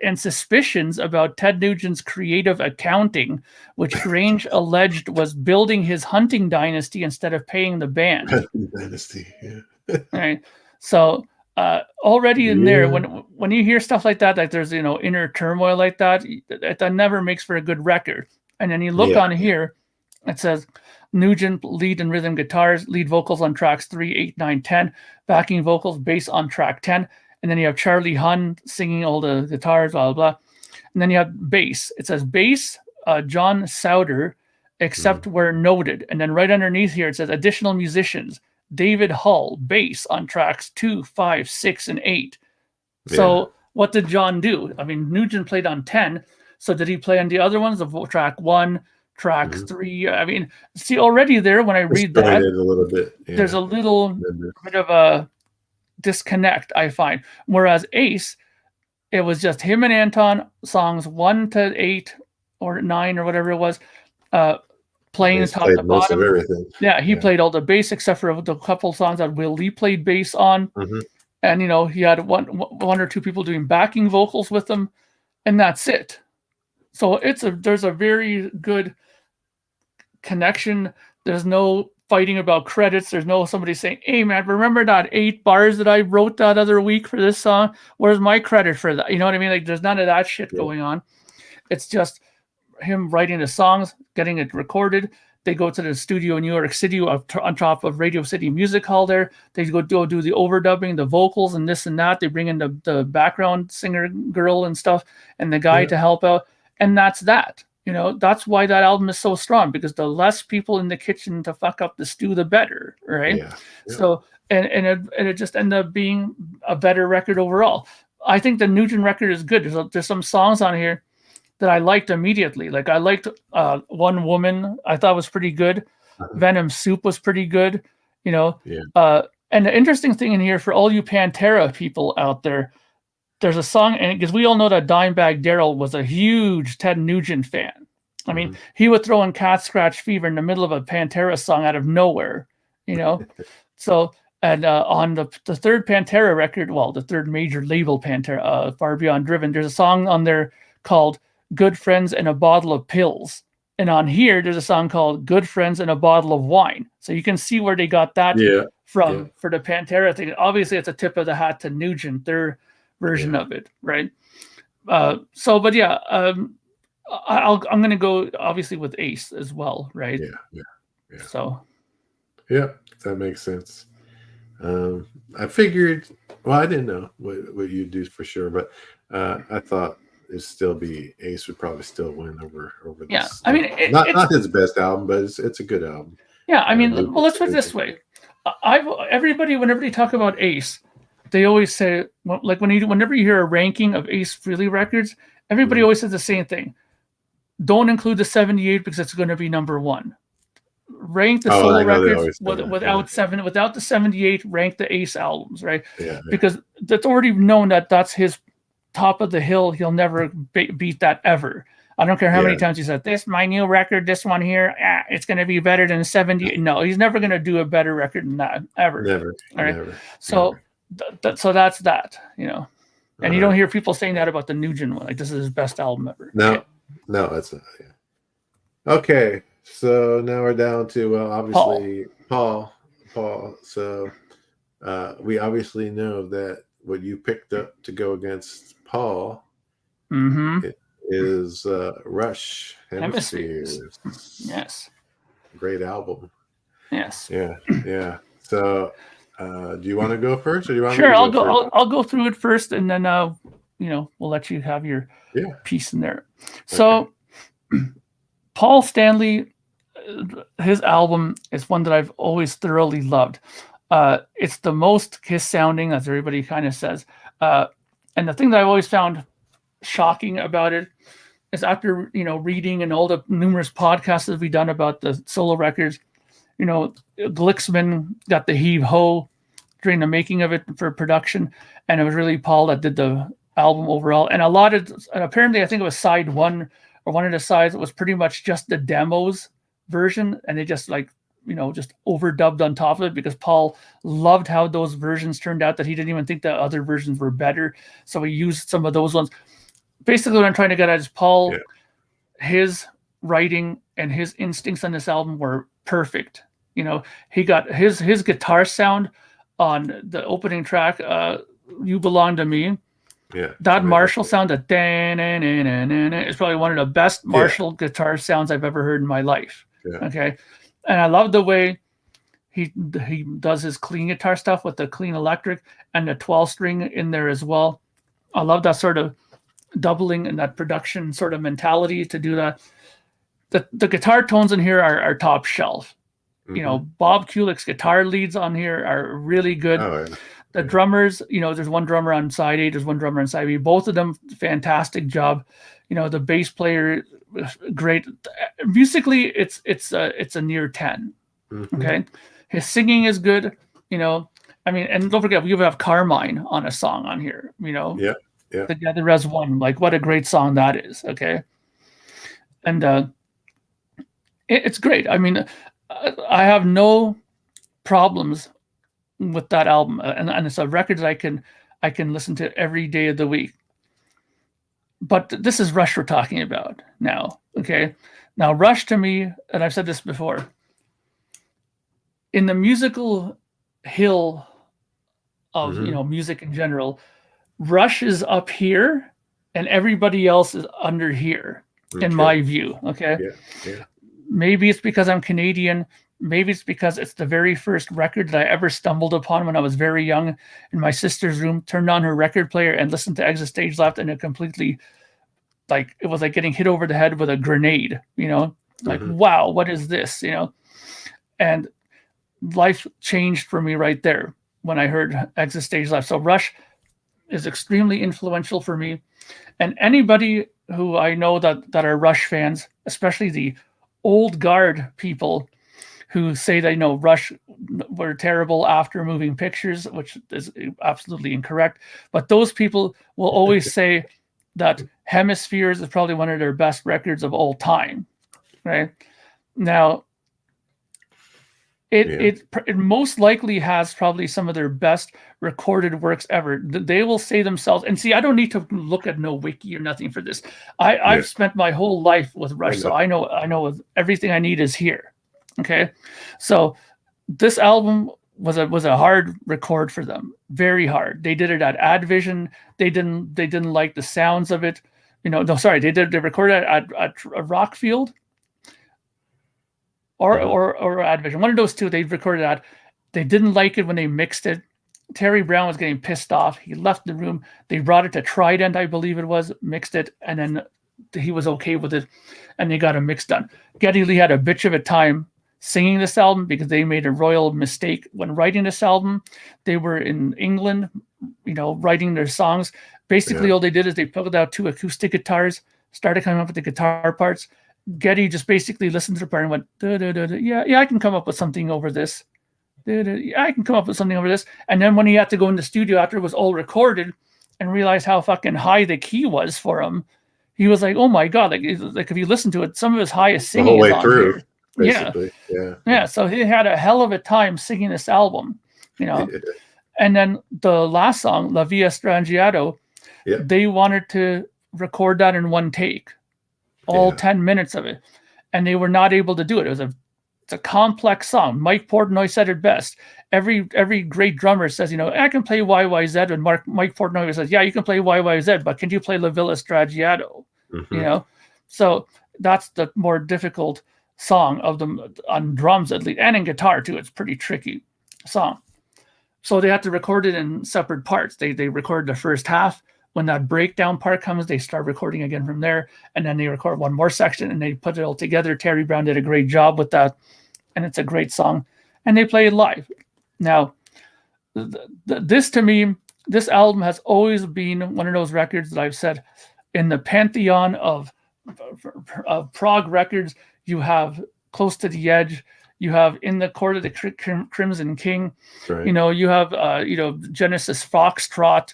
and suspicions about Ted Nugent's creative accounting, which Grange alleged was building his hunting dynasty instead of paying the band. Hunting dynasty, yeah. Right. So already in there, when you hear stuff like that, like there's inner turmoil like that, that never makes for a good record. And then you look on here, it says Nugent lead and rhythm guitars, lead vocals on tracks 3, 8, 9, 10, backing vocals, bass on track 10. And then you have Charlie Hunn singing all the guitars, blah, blah, blah. And then you have bass. It says bass, John Souder, except where noted. And then right underneath here, it says additional musicians, David Hull, bass on tracks 2, 5, 6, and 8. So what did John do? I mean, Nugent played on 10. So did he play on the other ones of track 1, track 3? I mean, see, already there, when I read that, a little bit, there's a little bit of a disconnect, I find. Whereas Ace, it was just him and Anton, songs 1 to 8 or 9 or whatever it was, playing the top to bottom. Yeah, he played all the bass except for the couple songs that Will Lee played bass on. And he had one or two people doing backing vocals with him, and that's it. So there's a very good connection. There's no fighting about credits. There's no somebody saying, "Hey man, remember that 8 bars that I wrote that other week for this song? Where's my credit for that?" You know what I mean? Like, there's none of that shit going on. It's just him writing the songs, getting it recorded. They go to the studio in New York City on top of Radio City Music Hall there. They go do the overdubbing, the vocals and this and that. They bring in the background singer girl and stuff and the guy to help out. And that's that. That's why that album is so strong, because the less people in the kitchen to fuck up the stew, the better, right? So, and it just ended up being a better record overall. I think the Nugent record is good. There's some songs on here that I liked immediately. Like I liked One Woman, I thought was pretty good. Venom Soup was pretty good, and the interesting thing in here for all you Pantera people out there, there's a song, and because we all know that Dimebag Darrell was a huge Ted Nugent fan. I mean, he would throw in Cat Scratch Fever in the middle of a Pantera song out of nowhere, So, and on the third Pantera record, well, the third major label Pantera, Far Beyond Driven, there's a song on there called Good Friends and a Bottle of Pills. And on here, there's a song called Good Friends and a Bottle of Wine. So you can see where they got that from for the Pantera thing. Obviously, it's a tip of the hat to Nugent, their version of it, right? I'm going to go, obviously, with Ace as well, right? Yeah. So. Yeah, that makes sense. I figured, well, I didn't know what you'd do for sure, but I thought it'd still be Ace would probably still win over this. I mean, not his best album, but it's a good album. Yeah, I mean, well, let's put it this way. Everybody, whenever they talk about Ace, they always say, like whenever you hear a ranking of Ace Frehley records, everybody always says the same thing. Don't include the 78 because it's going to be number 1. Rank the solo records without the 78. Rank the Ace albums, right? Because that's already known that's his top of the hill. He'll never beat that ever. I don't care how many times he said, "This my new record, this one here, it's going to be better than 70." No, he's never going to do a better record than that ever. Never. All right. Never. So so that's that. And you don't hear people saying that about the Nugent one. Like, this is his best album ever. No, that's not. Okay. So now we're down to obviously Paul. So we obviously know that what you picked up to go against Paul is Rush Hemispheres. Yes. Great album. Yes. Yeah. So do you want to go first, or do you want? Sure, I'll go. I'll go through it first, and then we'll let you have your piece in there. So Paul Stanley, his album is one that I've always thoroughly loved. It's the most Kiss sounding, as everybody kind of says. And the thing that I've always found shocking about it is, after reading and all the numerous podcasts that we've done about the solo records, Glicksman got the heave ho during the making of it for production, and it was really Paul that did the album overall. And apparently I think it was side 1 or one of the sides, it was pretty much just the demos version, and they just like just overdubbed on top of it, because Paul loved how those versions turned out, that he didn't even think that other versions were better. So he used some of those ones. Basically, what I'm trying to get at is Paul, his writing and his instincts on this album were perfect. He got his guitar sound on the opening track, You Belong to Me. Yeah. That Marshall sound, that is probably one of the best Marshall guitar sounds I've ever heard in my life. Yeah. Okay. And I love the way he does his clean guitar stuff with the clean electric and the 12 string in there as well. I love that sort of doubling and that production sort of mentality to do that. The guitar tones in here are top shelf. Bob Kulick's guitar leads on here are really good. Oh, yeah. The drummers, there's one drummer on side A, there's one drummer on side B. Both of them, fantastic job. The bass player, great. Musically, it's a near 10. Mm-hmm. Okay, his singing is good. And don't forget, we have Carmine on a song on here. Yeah. Together as one. Like, what a great song that is. Okay, and it's great. I mean, I have no problems with that album, and it's a record that I can listen to every day of the week. But this is Rush we're talking about now. Okay, now Rush, to me, and I've said this before, in the musical hill of music in general, Rush is up here and everybody else is under here, in my view. Okay. Yeah. Maybe it's because I'm Canadian. Maybe it's because it's the very first record that I ever stumbled upon when I was very young in my sister's room, turned on her record player and listened to Exit Stage Left, and it completely, it was like getting hit over the head with a grenade, wow, what is this, and life changed for me right there when I heard Exit Stage Left. So Rush is extremely influential for me, and anybody who I know that are Rush fans, especially the old guard people who say that Rush were terrible after Moving Pictures, which is absolutely incorrect. But those people will always say that Hemispheres is probably one of their best records of all time. Right now, it most likely has probably some of their best recorded works ever. They will say themselves, and see, I don't need to look at no wiki or nothing for this. I've spent my whole life with Rush, so I know everything I need is here. Okay, so this album was a hard record for them, very hard. They did it at Advision. They didn't like the sounds of it. They recorded it at Rockfield or Advision. One of those two they recorded at. They didn't like it when they mixed it. Terry Brown was getting pissed off. He left the room. They brought it to Trident, I believe it was, mixed it, and then he was okay with it, and they got a mix done. Geddy Lee had a bitch of a time singing this album because they made a royal mistake when writing this album. They were in England, writing their songs. Basically, all they did is they pulled out two acoustic guitars, started coming up with the guitar parts. Geddy just basically listened to the part and went, da, da, da, da. Yeah, I can come up with something over this. Da, da, yeah, I can come up with something over this. And then when he had to go in the studio after it was all recorded and realized how fucking high the key was for him, he was like, oh my God, like if you listen to it, some of his highest singing the whole way is on through. here. Basically. Yeah. So he had a hell of a time singing this album, And then the last song, La Via Strangiato, they wanted to record that in one take, all 10 minutes of it, and they were not able to do it. It's a complex song. Mike Portnoy said it best. Every great drummer says, I can play YYZ, and Mike Portnoy says, yeah, you can play YYZ, but can you play La Villa Strangiato? So that's the more difficult song of them on drums, at least, and in guitar too. It's pretty tricky song. So they had to record it in separate parts. They record the first half. When that breakdown part comes, they start recording again from there, and then they record one more section and they put it all together. Terry Brown did a great job with that, and it's a great song, and they play it live. Now, this to me, this album has always been one of those records that I've said in the pantheon of prog records. You have Close to the Edge, you have In the Court of the Crimson King, Right. You have Genesis Foxtrot,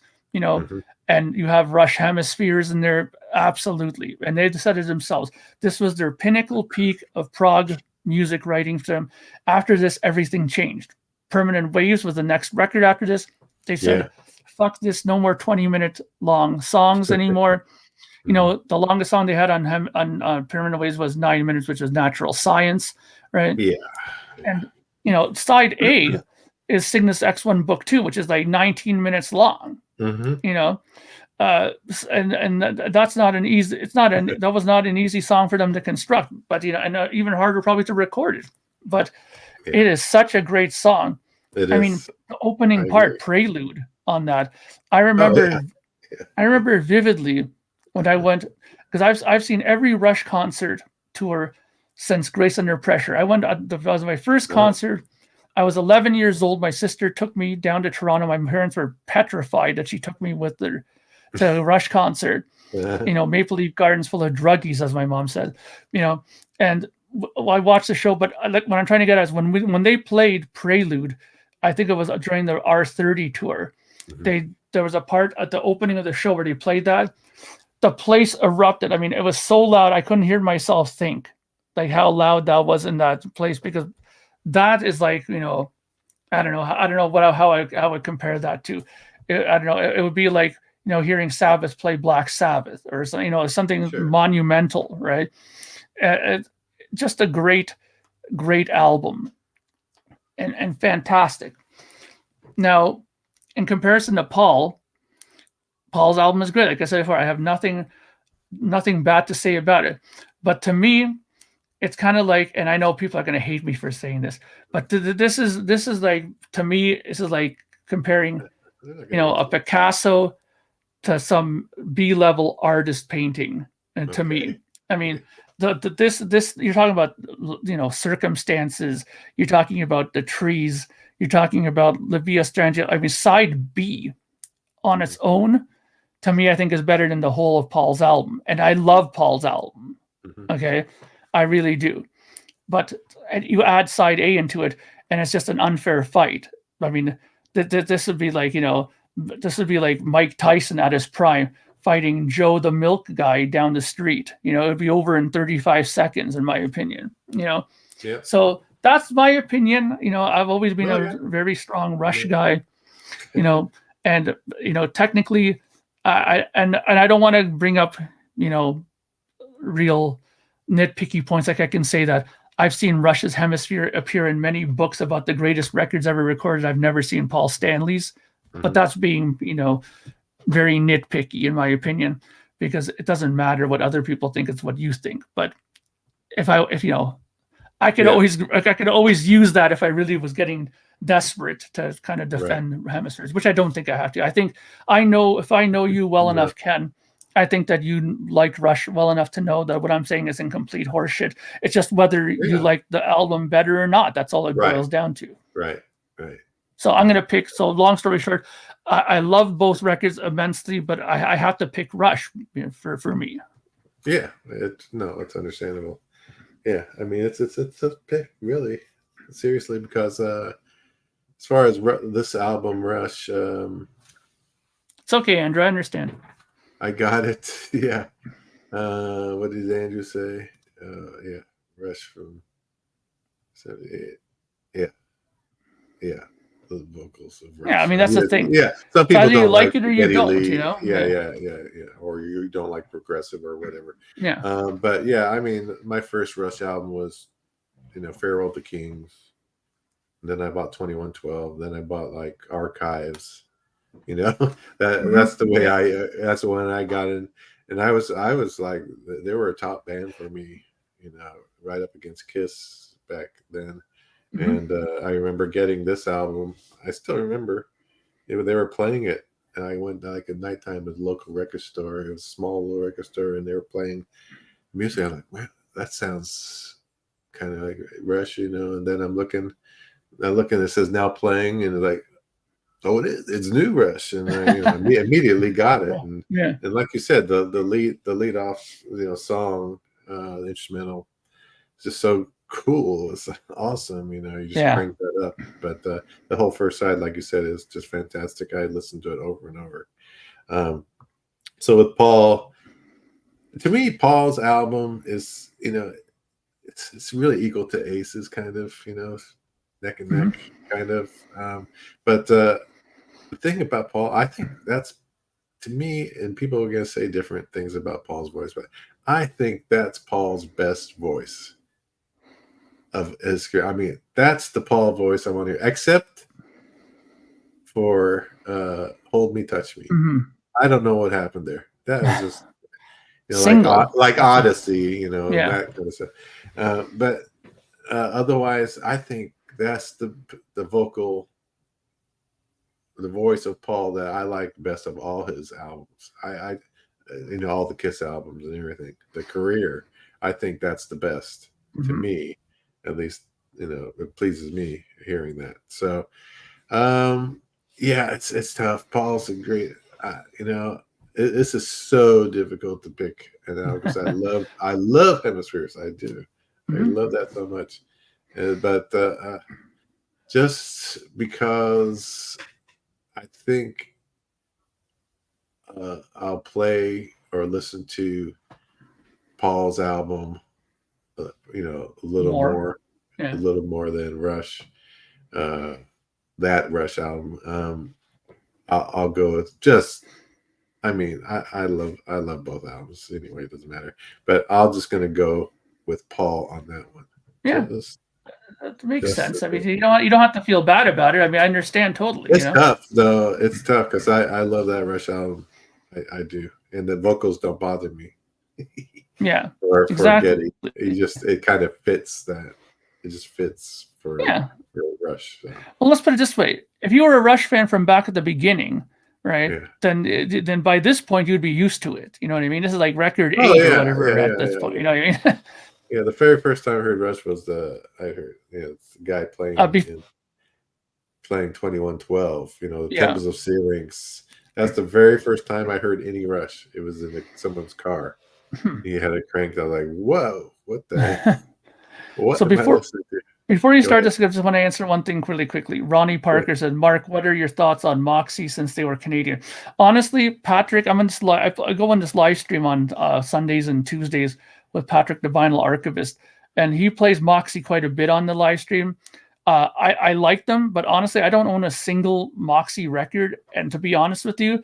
and you have Rush Hemispheres in there, absolutely. And they said it themselves. This was their pinnacle peak of prog music writing for them. After this, everything changed. Permanent Waves was the next record after this. They said, fuck this, no more 20-minute long songs anymore. You know, the longest song they had on Permanent Waves was 9 minutes, which was Natural Science, right? Yeah. And, you know, side A is Cygnus X1 Book 2, which is like 19 minutes long, you know? And that's not an easy, that was not an easy song for them to construct, but, you know, and even harder probably to record it. But it is such a great song. I mean, the opening part, Prelude on that, I remember vividly when I went, because I've seen every Rush concert tour since Grace Under Pressure. I went, that was my first concert. I was 11 years old. My sister took me down to Toronto. My parents were petrified that she took me with her to a Rush concert. You know, Maple Leaf Gardens full of druggies, as my mom said. You know, and I watched the show. But what I'm trying to get at is when they played Prelude, I think it was during the R30 tour. There was a part at the opening of the show where they played that. The place erupted. I mean, it was so loud I couldn't hear myself think, like how loud that was in that place, because that is like, you know, I don't know how I would compare that to. I don't know. It would be like, you know, hearing Sabbath play Black Sabbath or something, you know, something monumental, right? Just a great album and fantastic. Now, in comparison to Paul's album is great. Like I said before, I have nothing bad to say about it. But to me, it's kind of like, and I know people are going to hate me for saying this, but this is like, to me, this is like comparing, you know, a Picasso to some B-level artist painting. And to me, I mean, this you're talking about, you know, circumstances. You're talking about the trees. You're talking about La Via Strangia. I mean, side B on its own, to me, I think is better than the whole of Paul's album. And I love Paul's album. Okay. I really do. But you add side A into it, and it's just an unfair fight. I mean, this would be like, you know, this would be like Mike Tyson at his prime fighting Joe the Milk Guy down the street. You know, it'd be over in 35 seconds, in my opinion. You know, so that's my opinion. You know, I've always been a very strong Rush guy. You know, and you know, technically, I don't want to bring up, you know, real nitpicky points. Like I can say that I've seen Rush's Hemisphere appear in many books about the greatest records ever recorded. I've never seen Paul Stanley's, but that's being, you know, very nitpicky in my opinion, because it doesn't matter what other people think, it's what you think. But if you know, I could always use that if I really was getting desperate to kind of defend Hemispheres, which I don't think I have to. I think if I know you well enough, Ken, I think that you liked Rush well enough to know that what I'm saying is complete horseshit. It's just whether you like the album better or not. That's all it boils down to. Right. So I'm going to pick, so long story short, I love both records immensely, but I have to pick Rush for me. Yeah, it's understandable. Yeah, I mean, it's a pick, really, seriously, because as far as this album, Rush... it's okay, Andrew, I understand. I got it. Yeah. What did Andrew say? Rush from 78. Yeah. The vocals of Rush. Yeah, I mean, that's the thing. Yeah. Some people don't like it or you don't, you know? Yeah. Or you don't like progressive or whatever. Yeah. But yeah, I mean, my first Rush album was, you know, Farewell to Kings. Then I bought 2112. Then I bought like Archives. You know, that's the way that's the one I got in, and I was like, they were a top band for me, you know, right up against Kiss back then. And I remember getting this album. I still remember they were playing it, and I went like at nighttime to the local record store. It was a small little record store, and they were playing music. I'm like, well, that sounds kind of like Rush, you know. And then I'm looking, it says now playing, and like, oh, it is. It's new Rush, and I immediately got it. And, and like you said, the lead off, you know, song, the instrumental, is just so cool. It's awesome. You know, you just crank that up. But the whole first side, like you said, is just fantastic. I listened to it over and over. So with Paul, to me, Paul's album is, you know, it's really equal to Ace's kind of, neck and neck kind of. But the thing about Paul, I think that's, to me, and people are going to say different things about Paul's voice, but I think that's Paul's best voice of his career. I mean, that's the Paul voice I want to hear, except for Hold Me, Touch Me. I don't know what happened there. That was just, like Odyssey, that kind of stuff. But otherwise, I think that's the vocal, the voice of Paul that I like best of all his albums. I all the Kiss albums and everything. The career, I think that's the best to me, at least. It pleases me hearing that. So, it's tough. Paul's a great. This is so difficult to pick an album because I love Hemispheres. I do. I love that so much. But just because I think I'll play or listen to Paul's album, a little more than Rush. That Rush album. I'll go with just. I mean, I love both albums anyway. It doesn't matter. But I'm just gonna go with Paul on that one. Yeah. That makes sense. I mean, you don't have to feel bad about it. I mean, I understand totally. It's tough, though. It's tough because I love that Rush album. I do, and the vocals don't bother me. Yeah, exactly. It kind of fits that. It just fits for Rush. So. Well, let's put it this way: if you were a Rush fan from back at the beginning, right, then by this point you'd be used to it. You know what I mean? This is like record 8 or whatever at this point. You know what I mean? Yeah, the very first time I heard Rush was the guy playing playing 2112. Temples of Syrinx. That's the very first time I heard any Rush. It was in someone's car. He had it cranked. I was like, "Whoa, what the heck?" What? So before you start this, I just want to answer one thing really quickly. Ronnie Parker said, "Mark, what are your thoughts on Moxie since they were Canadian?" Honestly, Patrick, I go on this live stream on Sundays and Tuesdays with Patrick, the vinyl archivist, and he plays Moxie quite a bit on the live stream. I like them, but honestly, I don't own a single Moxie record. And to be honest with you,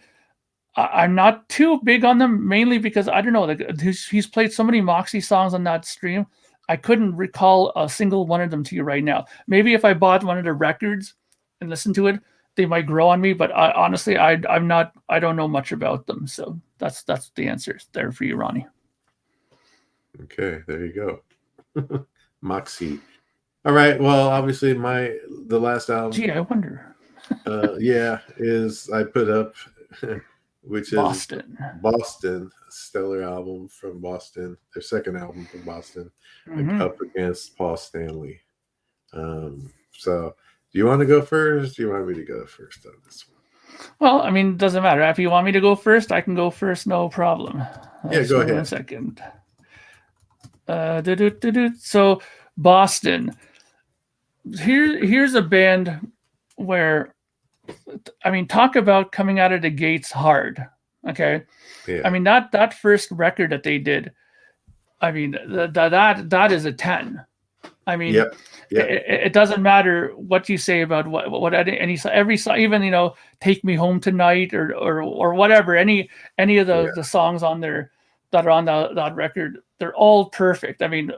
I'm not too big on them, mainly because I don't know. Like he's played so many Moxie songs on that stream, I couldn't recall a single one of them to you right now. Maybe if I bought one of the records and listened to it, they might grow on me. But honestly, I don't know much about them. So that's the answer there for you, Ronnie. Okay, there you go. Moxie. All right. Well, obviously the last album. Gee, I wonder. is I put up, which is Boston, stellar album from Boston, their second album from Boston, up against Paul Stanley. So, do you want to go first? Do you want me to go first on this one? Well, I mean, it doesn't matter. If you want me to go first, I can go first. No problem. Go ahead. 1 second. So Boston. Here's a band where, I mean, talk about coming out of the gates hard. Okay. Yeah. I mean, that first record that they did, I mean, that is a 10. I mean, it doesn't matter what you say about what every song, even Take Me Home Tonight or whatever, any of the songs on there that are on that record, they're all perfect. I mean,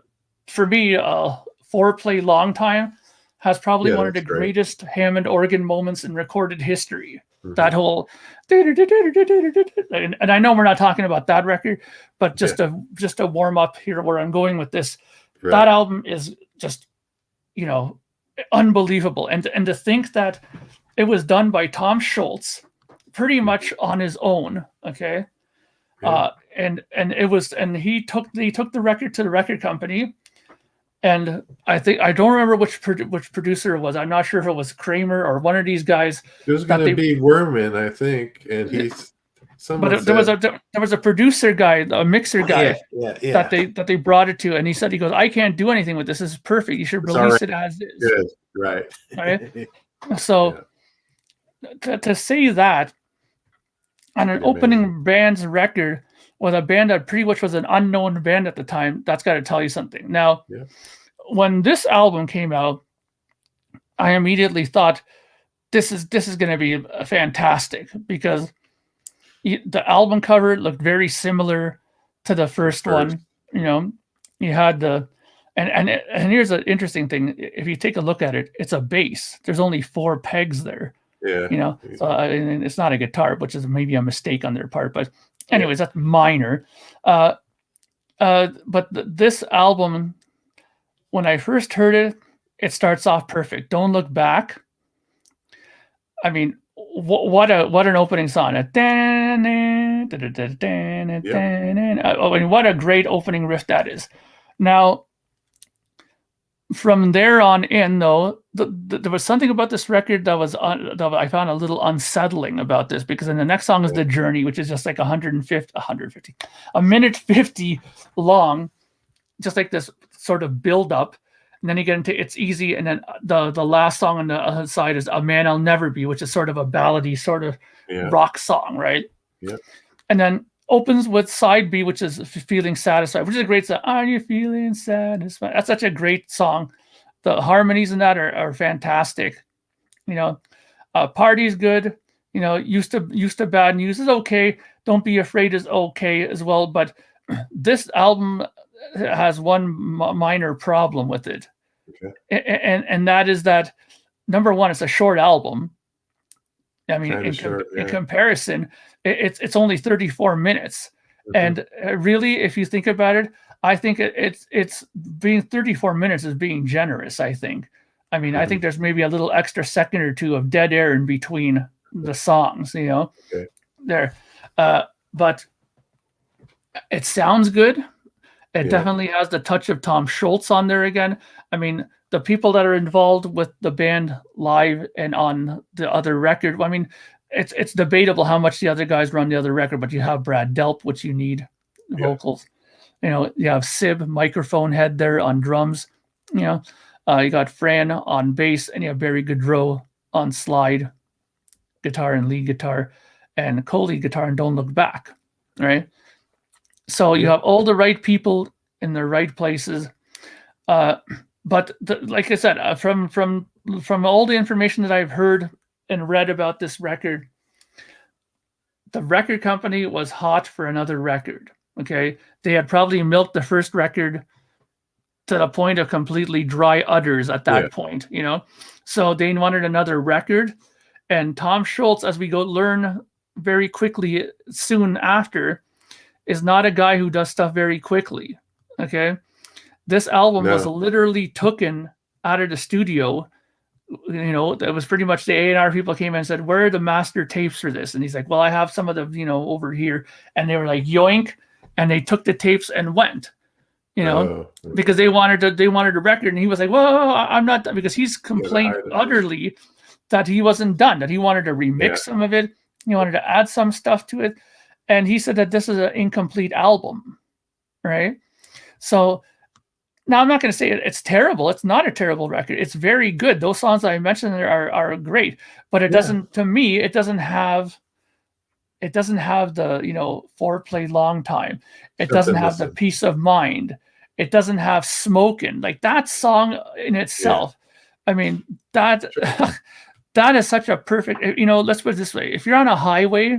for me, Foreplay Long Time has probably one of the greatest Hammond organ moments in recorded history. That whole, and I know we're not talking about that record, but just a warm up here where I'm going with this. Right. That album is just, unbelievable. And to think that it was done by Tom Schultz pretty much on his own. Okay. Yeah. And he took the record to the record company. And I don't remember which producer it was. I'm not sure if it was Kramer or one of these guys. It was going to be Werman, I think, and he's. There was a producer guy, a mixer guy, that they brought it to, and he goes, "I can't do anything with this. This is perfect. You should release it as is." Good, right? Right. So to say that on an opening band's record with a band that pretty much was an unknown band at the time, that's got to tell you something. Now, when this album came out, I immediately thought this is going to be fantastic, because the album cover looked very similar to the first one. You know, you had and here's an interesting thing. If you take a look at it, it's a bass. There's only 4 pegs there. Yeah. You know, so, and it's not a guitar, which is maybe a mistake on their part. But anyways, that's minor. But this album, when I first heard it, it starts off perfect. Don't Look Back. I mean, what an opening song. I mean, what a great opening riff that is. Now, from there on in, though, there was something about this record that I found a little unsettling about this, because then the next song is The Journey, which is just like 150, a minute 50 long, just like this sort of build up. And then you get into It's Easy, and then the last song on the other side is A Man I'll Never Be, which is sort of a ballady sort of rock song, right? Yeah. And then opens with side B, which is Feeling Satisfied, which is a great song. Are you feeling satisfied? That's such a great song. The harmonies in that are fantastic. You know, Party's good. You know, used to Bad News is okay. Don't Be Afraid is okay as well. But this album has one minor problem with it. Okay. And that is that, number one, it's a short album. I mean, in comparison, it's only 34 minutes. And really, if you think about it, I think it's being 34 minutes is being generous, I think. I mean, I think there's maybe a little extra second or two of dead air in between the songs, you know, there. But it sounds good. It definitely has the touch of Tom Scholz on there again. I mean, the people that are involved with the band live and on the other record, I mean, it's debatable how much the other guys run the other record, but you have Brad Delp, which you need vocals. You know, you have Sib, microphone head there on drums. You know, you got Fran on bass, and you have Barry Goodrow on slide guitar and lead guitar, and co-lead guitar and Don't Look Back, right? So you have all the right people in the right places. But like I said, from all the information that I've heard and read about this record, the record company was hot for another record. Okay, they had probably milked the first record to the point of completely dry udders at that point, you know. So they wanted another record, and Tom Scholz, as we go learn very quickly soon after, is not a guy who does stuff very quickly. Okay, this album was literally taken out of the studio. You know, that was pretty much the A&R people came in and said, "Where are the master tapes for this?" And he's like, "Well, I have some of the, you know, over here." And they were like, "Yoink!" And they took the tapes and went. You know, because they wanted a record, and he was like, "Well, I'm not," because he's complained utterly that he wasn't done, that he wanted to remix some of it, he wanted to add some stuff to it, and he said that this is an incomplete album, right? So now I'm not going to say it's terrible. It's not a terrible record. It's very good. Those songs I mentioned are great, but it doesn't. To me, it doesn't have the, you know, Foreplay Long Time. It doesn't have the Peace of Mind. It doesn't have Smokin'. Like that song in itself. I mean, that is such a perfect, you know, let's put it this way. If you're on a highway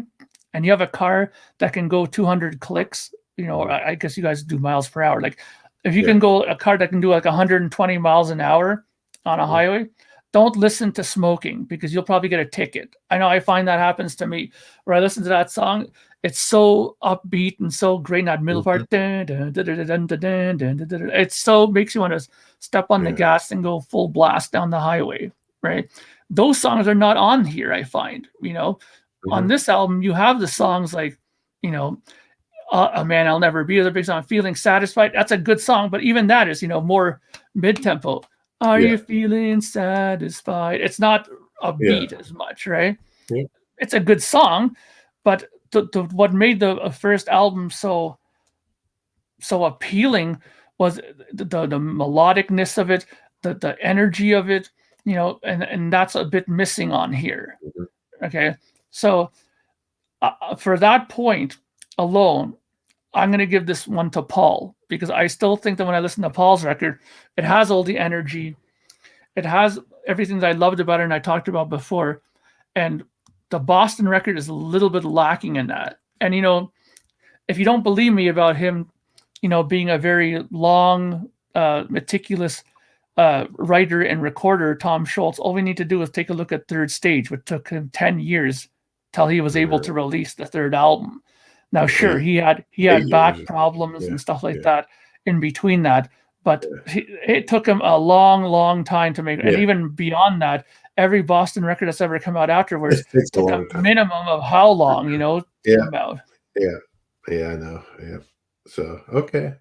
and you have a car that can go 200 clicks, you know, I guess you guys do miles per hour. Like if you can go a car that can do like 120 miles an hour on a highway, don't listen to Smoking, because you'll probably get a ticket. I know, I find that happens to me, where I listen to that song. It's so upbeat and so great in that middle part. It so makes you want to step on the gas and go full blast down the highway, right? Those songs are not on here, I find. You know, on this album, you have the songs like, you know, A Man I'll Never Be is a big song. Feeling Satisfied, that's a good song, but even that is, you know, more mid-tempo. Are you feeling satisfied? It's not a beat as much, right? Yeah. It's a good song, but what made the first album so appealing was the melodicness of it, the energy of it, you know, and that's a bit missing on here. Okay, so for that point alone, I'm going to give this one to Paul, because I still think that when I listen to Paul's record, it has all the energy. It has everything that I loved about it and I talked about before. And the Boston record is a little bit lacking in that. And, if you don't believe me about him, being a very long, meticulous writer and recorder, Tom Schultz, all we need to do is take a look at Third Stage, which took him 10 years till he was able to release the third album. Now, sure, he had back problems and stuff like that in between that, but it took him a long, long time to make it. And even beyond that, every Boston record that's ever come out afterwards took a minimum of how long, to come out. Yeah, I know. Yeah. So, okay.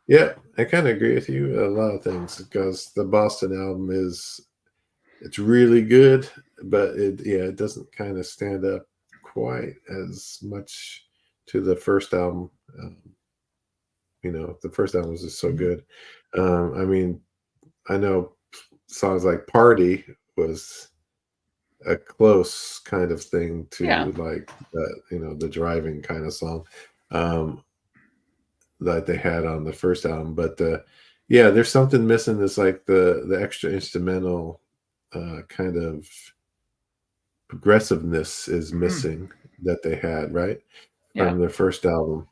Yeah, I kind of agree with you a lot of things, because the Boston album it's really good, but it doesn't kind of stand up quite as much to the first album. The first album was just so good. I mean, I know songs like Party was a close kind of thing to like the driving kind of song that they had on the first album. But there's something missing. It's like the extra instrumental kind of progressiveness is missing that they had, right? From their first album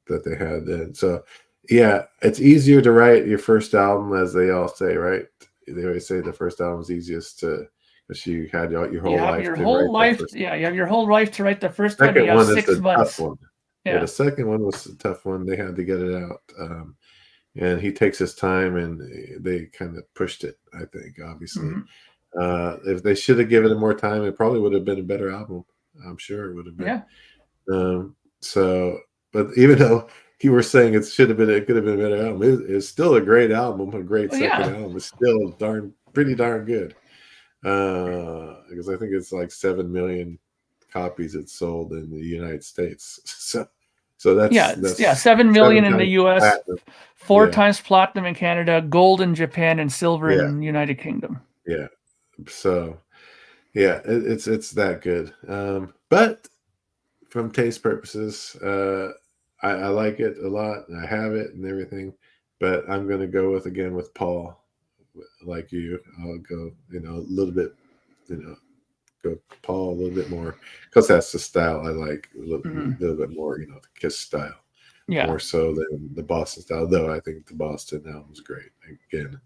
that they had then. So it's easier to write your first album, as they all say, right? They always say the first album is easiest to, because you had your whole life. You have your whole life to write the first one. You have 6 months. Tough one. Yeah, the second one was a tough one. They had to get it out. And he takes his time, and they kind of pushed it, I think, obviously. If they should have given it more time, it probably would have been a better album. I'm sure it would have been. But even though you were saying it could have been a better album, it's still a great album, a great second album. It's still pretty darn good. Because I think it's like 7 million copies it sold in the United States. So that's 7 million in the US, platinum. 4 times platinum in Canada, gold in Japan, and silver in the United Kingdom. Yeah. So it's that good. But from taste purposes, I like it a lot, and I have it and everything. But I'm going to go with Paul, like you. I'll go, a little bit, go Paul a little bit more, because that's the style I like, a little bit more, the Kiss style, more so than the Boston style. Though I think the Boston album's great. Again,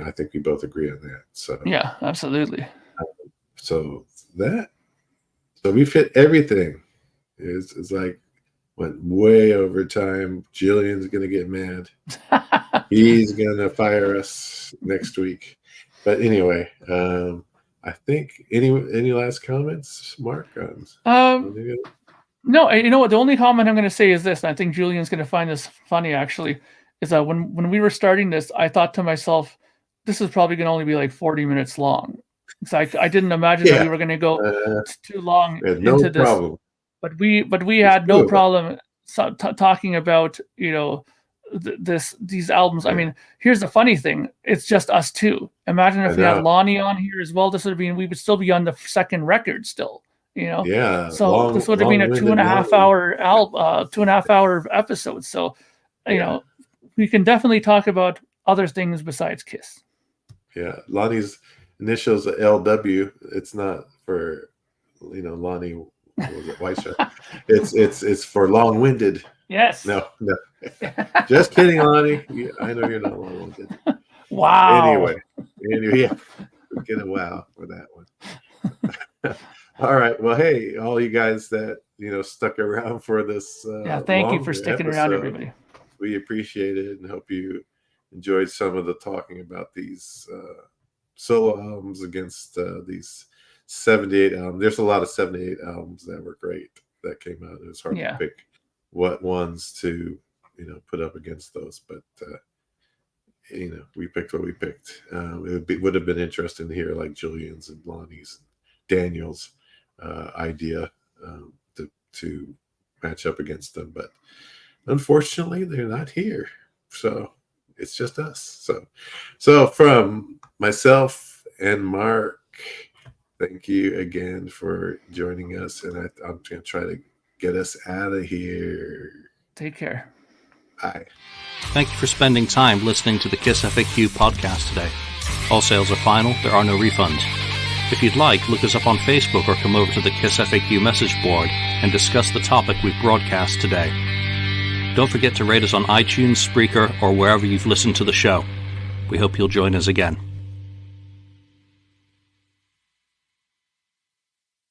I think we both agree on that. So yeah, absolutely. So we fit everything. It's like went way over time. Jillian's gonna get mad. He's gonna fire us next week. But anyway, I think any last comments, Mark? No, you know what? The only comment I'm going to say is this, and I think Julian's going to find this funny, actually, is that when we were starting this, I thought to myself, this is probably going to only be like 40 minutes long. So I didn't imagine that we were going to go too long into this. Problem. But we had no problem talking about, these albums. I mean, here's the funny thing. It's just us two. Imagine if we had Lonnie on here as well. We would still be on the second record still, Yeah. So this would have been a 2.5 hour 2.5 hour episode. So, we can definitely talk about other things besides Kiss. Yeah. Lonnie's initials are LW. It's not for, Lonnie, what was it, White Shirt? It's for long-winded. Yes. No. Just kidding, Lonnie. I know you're not long-winded. Wow. Anyway, yeah, we get a wow for that one. All right. Well, hey, all you guys that stuck around for this. Thank you for sticking around, everybody. We appreciate it and hope you enjoyed some of the talking about these solo albums against these 78 albums. There's a lot of 78 albums that were great that came out. It was hard to pick what ones to put up against those, but we picked what we picked. It would have been interesting to hear like Julian's and Lonnie's and Daniel's idea to match up against them, but unfortunately they're not here, so it's just us. So from myself and Mark, thank you again for joining us, and I'm going to try to get us out of here. Take care. Bye. Thank you for spending time listening to the KissFAQ podcast today. All sales are final. There are no refunds. If you'd like, look us up on Facebook or come over to the KissFAQ message board and discuss the topic we've broadcast today. Don't forget to rate us on iTunes, Spreaker, or wherever you've listened to the show. We hope you'll join us again.